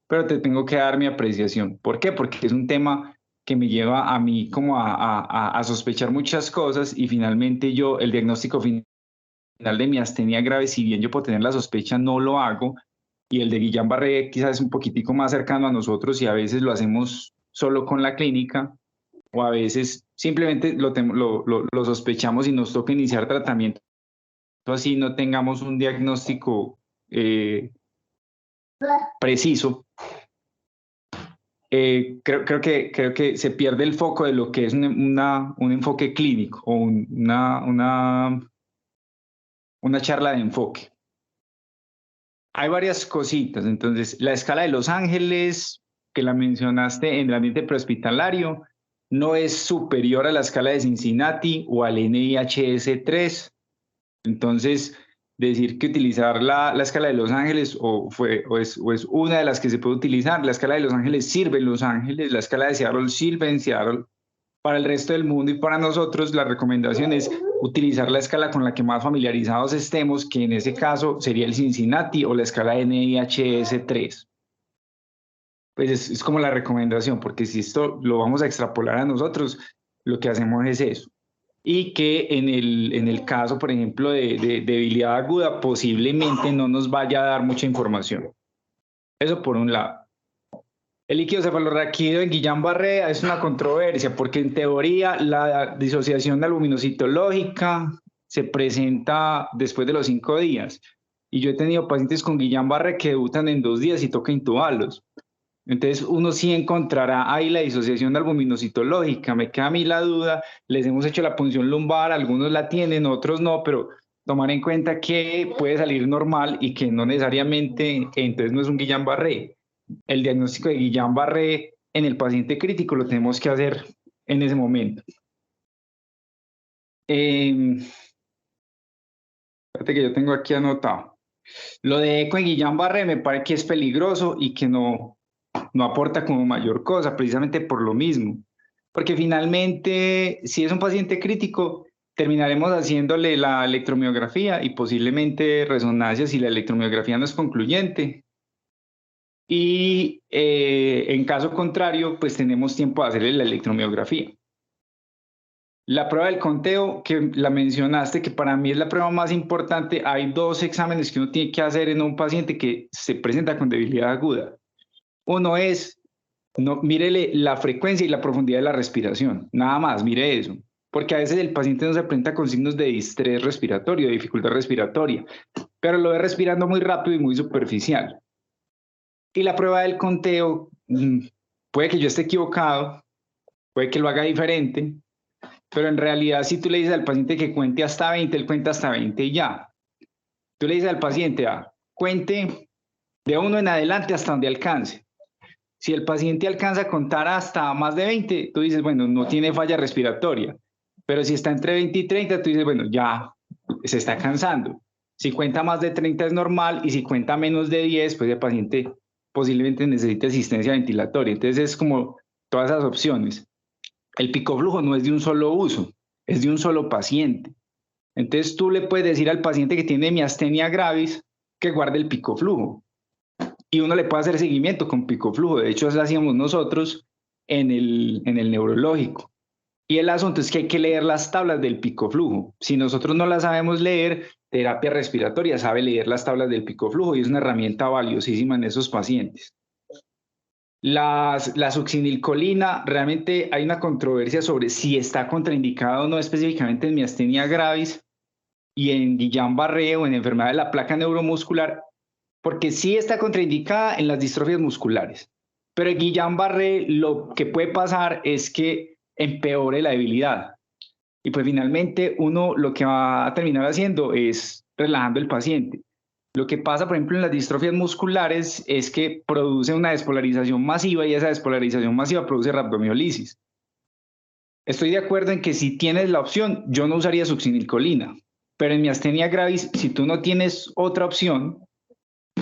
pero te tengo que dar mi apreciación. ¿Por qué? Porque es un tema que me lleva a mí como a sospechar muchas cosas y finalmente yo el diagnóstico final de mi astenia grave, si bien yo puedo tener la sospecha, no lo hago, y el de Guillain-Barré quizás es un poquitico más cercano a nosotros y a veces lo hacemos solo con la clínica o a veces simplemente lo sospechamos y nos toca iniciar tratamiento, así no tengamos un diagnóstico preciso. creo que se pierde el foco de lo que es un enfoque clínico o una charla de enfoque. Hay varias cositas. Entonces, la escala de Los Ángeles, que la mencionaste en el ambiente prehospitalario, no es superior a la escala de Cincinnati o al NIHS-3. Entonces, decir que utilizar la escala de Los Ángeles es una de las que se puede utilizar. La escala de Los Ángeles sirve en Los Ángeles, la escala de Seattle sirve en Seattle. Para el resto del mundo y para nosotros, la recomendación es utilizar la escala con la que más familiarizados estemos, que en ese caso sería el Cincinnati o la escala NIHS-3. Pues es como la recomendación, porque si esto lo vamos a extrapolar a nosotros, lo que hacemos es eso. Y que en el caso, por ejemplo, de debilidad aguda, posiblemente no nos vaya a dar mucha información. Eso por un lado. El líquido cefalorraquídeo en Guillain-Barré es una controversia, porque en teoría la disociación albuminocitológica se presenta después de los 5 días. Y yo he tenido pacientes con Guillain-Barré que debutan en 2 días y toca intubarlos. Entonces uno sí encontrará ahí la disociación albuminocitológica. Me queda a mí la duda, les hemos hecho la punción lumbar, algunos la tienen, otros no, pero tomar en cuenta que puede salir normal y que no necesariamente, entonces no es un Guillain-Barré. El diagnóstico de Guillain-Barré en el paciente crítico lo tenemos que hacer en ese momento. Espérate que yo tengo aquí anotado. Lo de eco en Guillain-Barré me parece que es peligroso y que no aporta como mayor cosa, precisamente por lo mismo. Porque finalmente, si es un paciente crítico, terminaremos haciéndole la electromiografía y posiblemente resonancia si la electromiografía no es concluyente. Y en caso contrario, pues tenemos tiempo de hacerle la electromiografía. La prueba del conteo, que la mencionaste, que para mí es la prueba más importante, hay 2 exámenes que uno tiene que hacer en un paciente que se presenta con debilidad aguda. Uno es, mírele la frecuencia y la profundidad de la respiración, nada más, mire eso. Porque a veces el paciente no se presenta con signos de distrés respiratorio, de dificultad respiratoria, pero lo ve respirando muy rápido y muy superficial. Y la prueba del conteo, puede que yo esté equivocado, puede que lo haga diferente, pero en realidad si tú le dices al paciente que cuente hasta 20, él cuenta hasta 20 y ya. Tú le dices al paciente, cuente de 1 en adelante hasta donde alcance. Si el paciente alcanza a contar hasta más de 20, tú dices, bueno, no tiene falla respiratoria. Pero si está entre 20 y 30, tú dices, bueno, ya se está cansando. Si cuenta más de 30 es normal y si cuenta menos de 10, pues el paciente posiblemente necesite asistencia ventilatoria. Entonces es como todas esas opciones. El picoflujo no es de un solo uso, es de un solo paciente. Entonces tú le puedes decir al paciente que tiene miastenia gravis que guarde el picoflujo. Y uno le puede hacer seguimiento con picoflujo. De hecho, eso hacíamos nosotros en el neurológico. Y el asunto es que hay que leer las tablas del picoflujo. Si nosotros no las sabemos leer, terapia respiratoria sabe leer las tablas del picoflujo y es una herramienta valiosísima en esos pacientes. La succinilcolina, realmente hay una controversia sobre si está contraindicada o no específicamente en miastenia gravis y en Guillain-Barré o en enfermedad de la placa neuromuscular, porque sí está contraindicada en las distrofias musculares. Pero en Guillain-Barré lo que puede pasar es que empeore la debilidad. Y pues finalmente uno lo que va a terminar haciendo es relajando al paciente. Lo que pasa, por ejemplo, en las distrofias musculares es que produce una despolarización masiva y esa despolarización masiva produce rhabdomiolisis. Estoy de acuerdo en que si tienes la opción, yo no usaría succinilcolina, pero en miastenia gravis, si tú no tienes otra opción,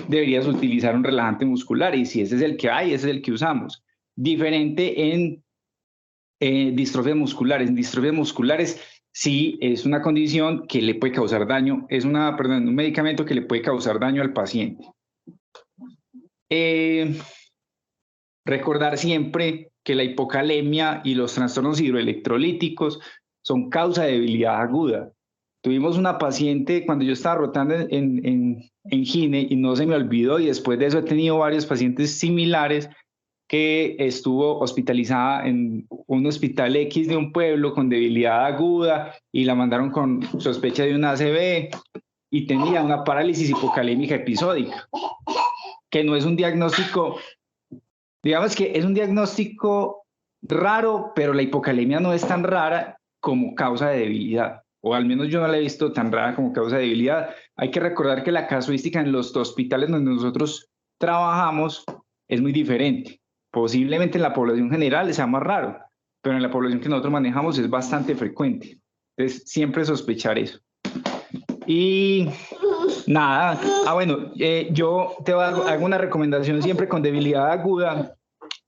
deberías utilizar un relajante muscular y si ese es el que hay, ese es el que usamos. Diferente en distrofias musculares. En distrofias musculares sí es una condición que le puede causar daño, un medicamento que le puede causar daño al paciente. Recordar siempre que la hipocalemia y los trastornos hidroelectrolíticos son causa de debilidad aguda. Tuvimos una paciente cuando yo estaba rotando en Gine y no se me olvidó y después de eso he tenido varios pacientes similares que estuvo hospitalizada en un hospital X de un pueblo con debilidad aguda y la mandaron con sospecha de una ACV y tenía una parálisis hipocalémica episódica, que no es un diagnóstico Digamos que es un diagnóstico raro, pero la hipocalemia no es tan rara como causa de debilidad, o al menos yo no la he visto tan rara como causa de debilidad. Hay que recordar que la casuística en los hospitales donde nosotros trabajamos es muy diferente. Posiblemente en la población general sea más raro, pero en la población que nosotros manejamos es bastante frecuente. Entonces, siempre sospechar eso. Y nada, bueno, yo te hago una recomendación siempre con debilidad aguda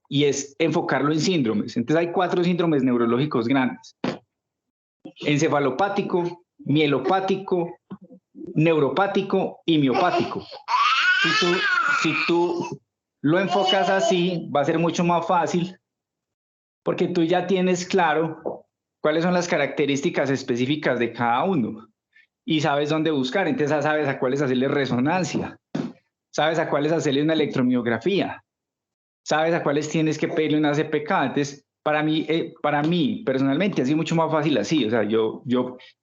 y es enfocarlo en síndromes. Entonces hay 4 síndromes neurológicos grandes: encefalopático, mielopático, neuropático y miopático. Si tú lo enfocas así, va a ser mucho más fácil porque tú ya tienes claro cuáles son las características específicas de cada uno y sabes dónde buscar. Entonces ya sabes a cuáles hacerle resonancia, sabes a cuáles hacerle una electromiografía, sabes a cuáles tienes que pedirle una CPK. Entonces, para mí personalmente ha sido mucho más fácil así. O sea, yo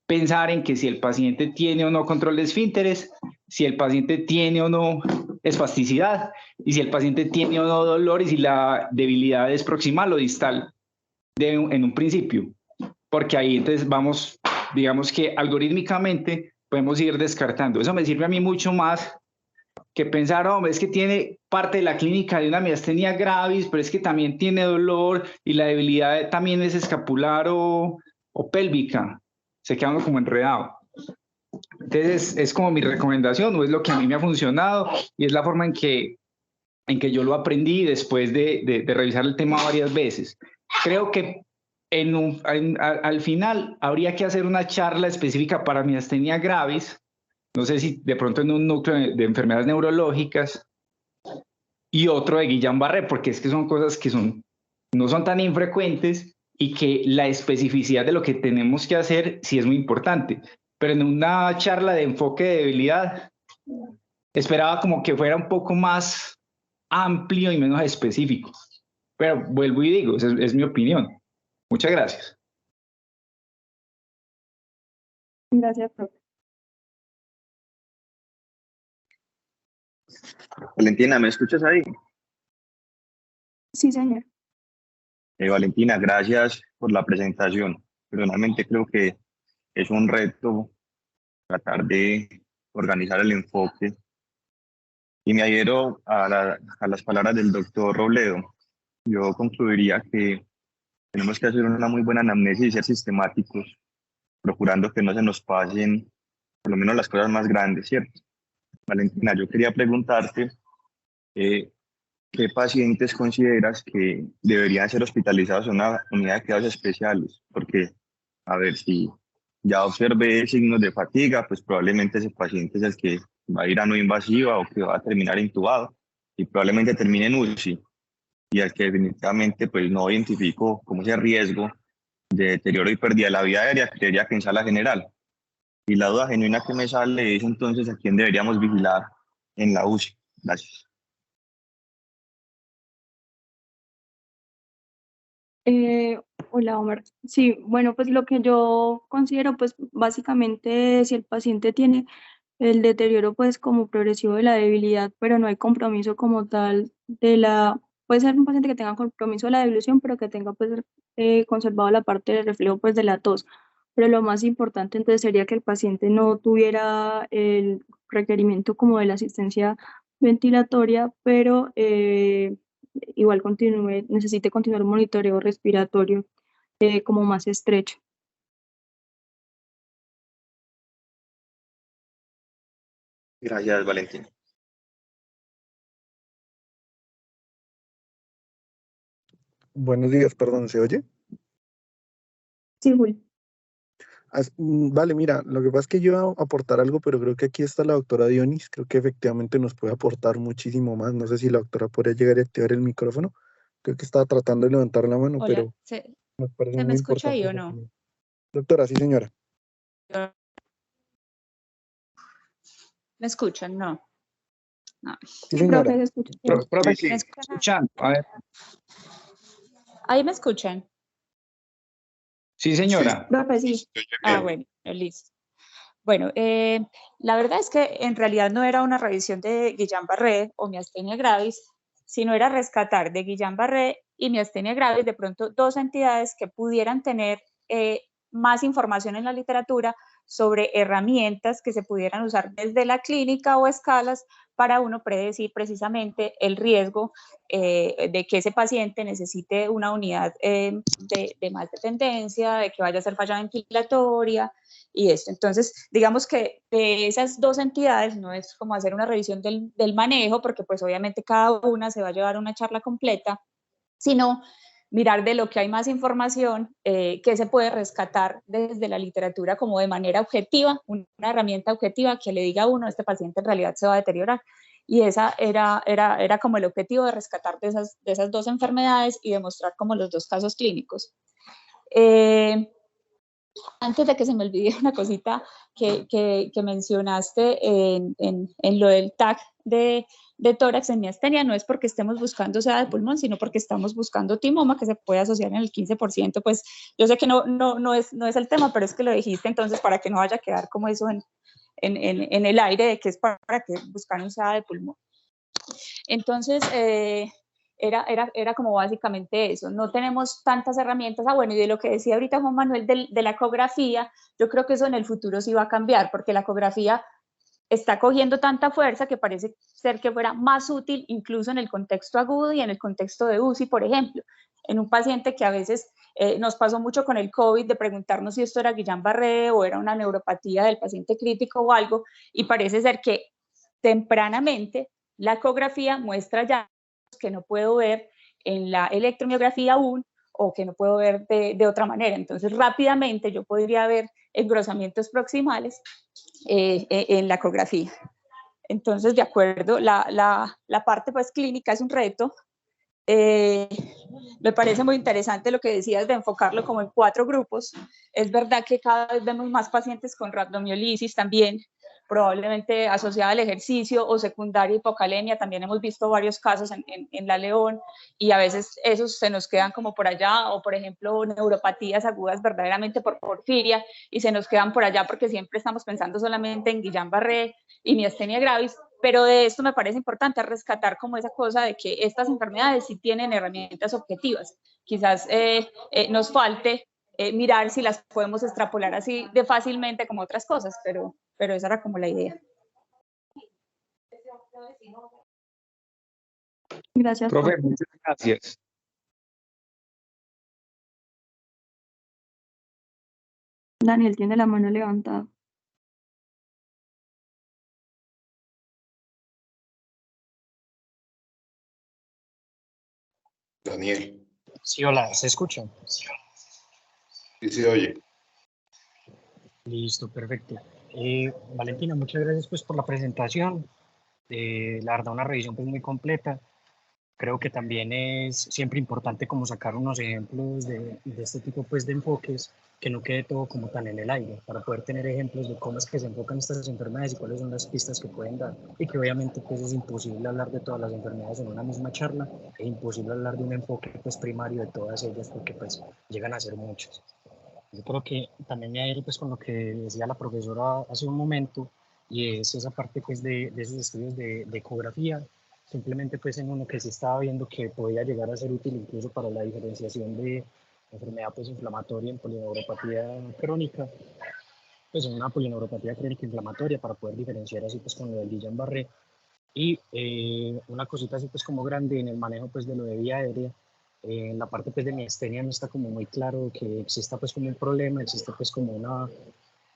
pensar en que si el paciente tiene o no control de esfínteres, si el paciente tiene o no espasticidad, y si el paciente tiene o no dolor, y si la debilidad es proximal o distal en un principio. Porque ahí entonces vamos, digamos que algorítmicamente podemos ir descartando. Eso me sirve a mí mucho más que pensar, hombre, es que tiene parte de la clínica de una miastenia gravis, pero es que también tiene dolor y la debilidad también es escapular o pélvica. Se queda uno como enredado. Entonces es como mi recomendación, o es lo que a mí me ha funcionado y es la forma en que yo lo aprendí después de revisar el tema varias veces. Creo que al final habría que hacer una charla específica para miastenia gravis, no sé si de pronto en un núcleo de enfermedades neurológicas, y otro de Guillain-Barré, porque es que son cosas que no son tan infrecuentes y que la especificidad de lo que tenemos que hacer sí es muy importante. Pero en una charla de enfoque de debilidad, esperaba como que fuera un poco más amplio y menos específico. Pero vuelvo y digo, es mi opinión. Muchas gracias. Gracias, profe. Valentina, ¿me escuchas ahí? Sí, señor. Valentina, gracias por la presentación. Personalmente creo que es un reto tratar de organizar el enfoque y me adhiero a las palabras del doctor Robledo. Yo concluiría que tenemos que hacer una muy buena anamnesis y ser sistemáticos, procurando que no se nos pasen por lo menos las cosas más grandes, ¿cierto? Valentina, yo quería preguntarte ¿qué pacientes consideras que deberían ser hospitalizados en una unidad de cuidados especiales? Porque, a ver, si ya observé signos de fatiga, pues probablemente ese paciente es el que va a ir a no invasiva o que va a terminar intubado y probablemente termine en UCI. Y al que definitivamente pues no identifico como ese riesgo de deterioro y pérdida de la vía aérea, creería que en sala general. Y la duda genuina que me sale es entonces a quién deberíamos vigilar en la UCI. Gracias. Hola, Omar. Sí, bueno, pues lo que yo considero, pues básicamente si el paciente tiene el deterioro, pues como progresivo de la debilidad, pero no hay compromiso como tal puede ser un paciente que tenga compromiso de la devolución, pero que tenga pues conservado la parte del reflejo pues de la tos. Pero lo más importante entonces sería que el paciente no tuviera el requerimiento como de la asistencia ventilatoria, pero igual necesite continuar un monitoreo respiratorio como más estrecho. Gracias, Valentina. Buenos días, perdón, ¿se oye? Sí, Juli. Vale, mira, lo que pasa es que yo iba a aportar algo, pero creo que aquí está la doctora Dionis, creo que efectivamente nos puede aportar muchísimo más. No sé si la doctora podría llegar y activar el micrófono. Creo que estaba tratando de levantar la mano, Hola, pero me parece ¿se me muy escucha ahí importante o su no? opinión. Doctora, sí, señora. ¿Me escuchan? No. Sí, señora. Profe, ¿se escucha? Profe, Sí, ¿Me sí. escuchan? escuchando. A ver. Ahí me escuchan. Sí, señora. Profe, sí. Bueno, listo. Bueno, la verdad es que en realidad no era una revisión de Guillain-Barré o miastenia gravis, sino era rescatar de Guillain-Barré y miastenia gravis de pronto dos entidades que pudieran tener más información en la literatura sobre herramientas que se pudieran usar desde la clínica o escalas para uno predecir precisamente el riesgo de que ese paciente necesite una unidad de más dependencia, de que vaya a ser falla ventilatoria y esto. Entonces, digamos que de esas dos entidades no es como hacer una revisión del manejo, porque pues obviamente cada una se va a llevar una charla completa, sino mirar de lo que hay más información que se puede rescatar desde la literatura como de manera objetiva, una herramienta objetiva que le diga a uno, este paciente en realidad se va a deteriorar. Y esa era como el objetivo de rescatar de esas dos enfermedades y demostrar como los dos casos clínicos. Antes de que se me olvide una cosita que mencionaste en lo del TAC de tórax en miastenia, no es porque estemos buscando seda de pulmón, sino porque estamos buscando timoma que se puede asociar en el 15%, pues yo sé que no es el tema, pero es que lo dijiste, entonces para que no vaya a quedar como eso en el aire de que es para que buscar un seda de pulmón. Entonces, era como básicamente eso. No tenemos tantas herramientas. Bueno, y de lo que decía ahorita Juan Manuel de la ecografía, yo creo que eso en el futuro sí va a cambiar, porque la ecografía está cogiendo tanta fuerza que parece ser que fuera más útil incluso en el contexto agudo y en el contexto de UCI, por ejemplo. En un paciente que a veces nos pasó mucho con el COVID de preguntarnos si esto era Guillain-Barré o era una neuropatía del paciente crítico o algo, y parece ser que tempranamente la ecografía muestra ya que no puedo ver en la electromiografía aún o que no puedo ver de otra manera. Entonces, rápidamente yo podría ver engrosamientos proximales en la ecografía. Entonces, de acuerdo, la parte pues clínica es un reto. Me parece muy interesante lo que decías de enfocarlo como en 4 grupos. Es verdad que cada vez vemos más pacientes con rhabdomiolisis también, probablemente asociada al ejercicio o secundaria hipocalemia. También hemos visto varios casos en la León y a veces esos se nos quedan como por allá, o por ejemplo neuropatías agudas verdaderamente por porfiria y se nos quedan por allá porque siempre estamos pensando solamente en Guillain-Barré y miastenia gravis. Pero de esto me parece importante rescatar como esa cosa de que estas enfermedades sí tienen herramientas objetivas. Quizás nos falte mirar si las podemos extrapolar así de fácilmente como otras cosas, pero esa era como la idea. Gracias, Profe, muchas gracias. Daniel tiene la mano levantada. Daniel. Sí, hola, ¿se escucha? Sí, se oye. Listo, perfecto. Valentina, muchas gracias pues por la presentación. La verdad, una revisión pues muy completa. Creo que también es siempre importante como sacar unos ejemplos de este tipo pues de enfoques, que no quede todo como tan en el aire, para poder tener ejemplos de cómo es que se enfocan estas enfermedades y cuáles son las pistas que pueden dar. Y que obviamente pues es imposible hablar de todas las enfermedades en una misma charla, es imposible hablar de un enfoque pues primario de todas ellas porque pues llegan a ser muchas. Yo creo que también me adhiero pues con lo que decía la profesora hace un momento, y es esa parte pues de esos estudios de ecografía, simplemente pues en uno que se estaba viendo que podía llegar a ser útil incluso para la diferenciación de enfermedad pues inflamatoria en polineuropatía crónica, pues en una polineuropatía crónica inflamatoria, para poder diferenciar así pues con lo del Guillain-Barré. Y una cosita así pues como grande en el manejo pues de lo de vía aérea. En la parte pues de miastenia no está como muy claro que exista pues como un problema, existe pues como una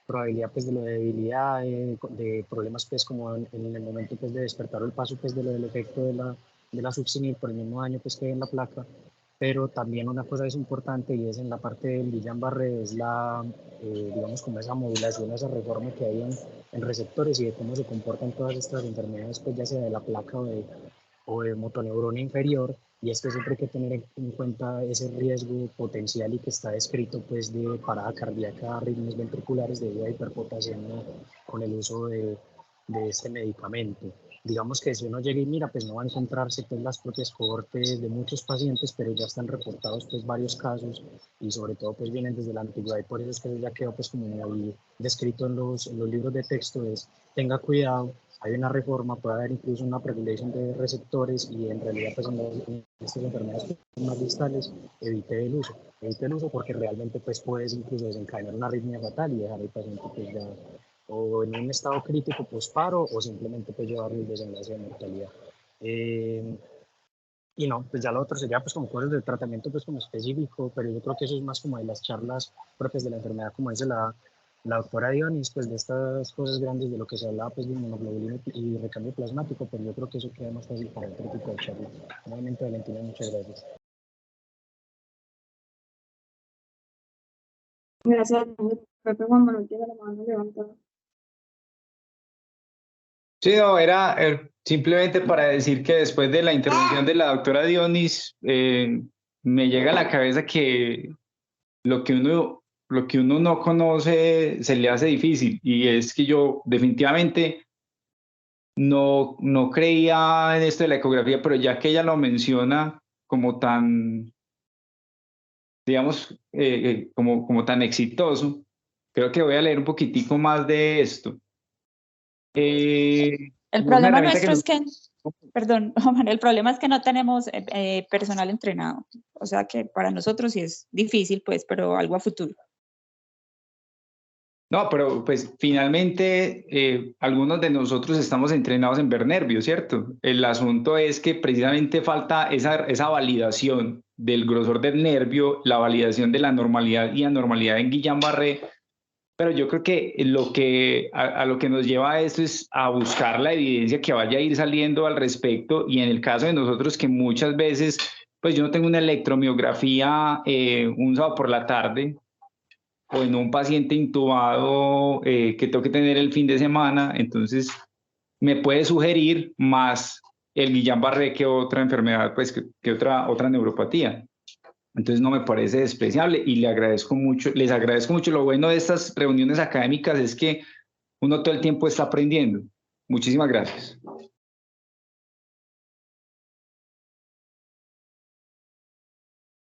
probabilidad pues de lo de debilidad, de problemas pues como en el momento pues de despertar o el paso pues de lo del efecto de la succinil por el mismo daño pues que hay en la placa. Pero también una cosa es importante, y es en la parte del Guillain-Barré, es la, digamos, como esa modulación, esa reforma que hay en receptores y de cómo se comportan todas estas enfermedades, pues ya sea de la placa o de motoneurona inferior. Y es que siempre hay que tener en cuenta ese riesgo potencial y que está descrito pues de parada cardíaca, arritmias ventriculares debido a hiperpotasemia con el uso de este medicamento. Digamos que si uno llega y mira, pues no va a encontrarse pues las propias cohortes de muchos pacientes, pero ya están reportados pues varios casos, y sobre todo pues vienen desde la antigüedad, y por eso es que ya quedó pues como muy descrito en los libros de texto, es tenga cuidado hay una reforma, puede haber incluso una upregulation de receptores y en realidad pues en estas enfermedades más distales evite el uso porque realmente pues puedes incluso desencadenar una arritmia fatal y dejar al paciente pues ya o en un estado crítico posparo o simplemente pues llevarlo al desenlace de mortalidad. Y no, pues ya lo otro sería pues como cosas de tratamiento pues como específico, pero yo creo que eso es más como de las charlas propias de la enfermedad, como dice la doctora Dionis, pues de estas cosas grandes de lo que se hablaba pues de inmunoglobulina y recambio plasmático, pero yo creo que eso queda más fácil para otro tipo de charlas. Nuevamente, Valentina, muchas gracias. Gracias, Pepe Juan Manuel tiene la mano levantada. Sí, no, era simplemente para decir que después de la intervención de la doctora Dionis, me llega a la cabeza que lo que uno no conoce se le hace difícil, y es que yo definitivamente no creía en esto de la ecografía, pero ya que ella lo menciona como tan, digamos, como tan exitoso, creo que voy a leer un poquitico más de esto. El Es una problema herramienta nuestro es que, perdón, Juan, el problema es que no tenemos personal entrenado. O sea que para nosotros sí es difícil, pues, pero algo a futuro. No, pero pues finalmente algunos de nosotros estamos entrenados en ver nervios, ¿cierto? El asunto es que precisamente falta esa validación del grosor del nervio, la validación de la normalidad y anormalidad en Guillain-Barré, pero yo creo que a lo que nos lleva a esto es a buscar la evidencia que vaya a ir saliendo al respecto, y en el caso de nosotros que muchas veces, pues yo no tengo una electromiografía un sábado por la tarde, o en un paciente intubado que tengo que tener el fin de semana, entonces me puede sugerir más el Guillain-Barré que otra enfermedad, pues que otra neuropatía. Entonces no me parece despreciable y les agradezco mucho. Lo bueno de estas reuniones académicas es que uno todo el tiempo está aprendiendo. Muchísimas gracias.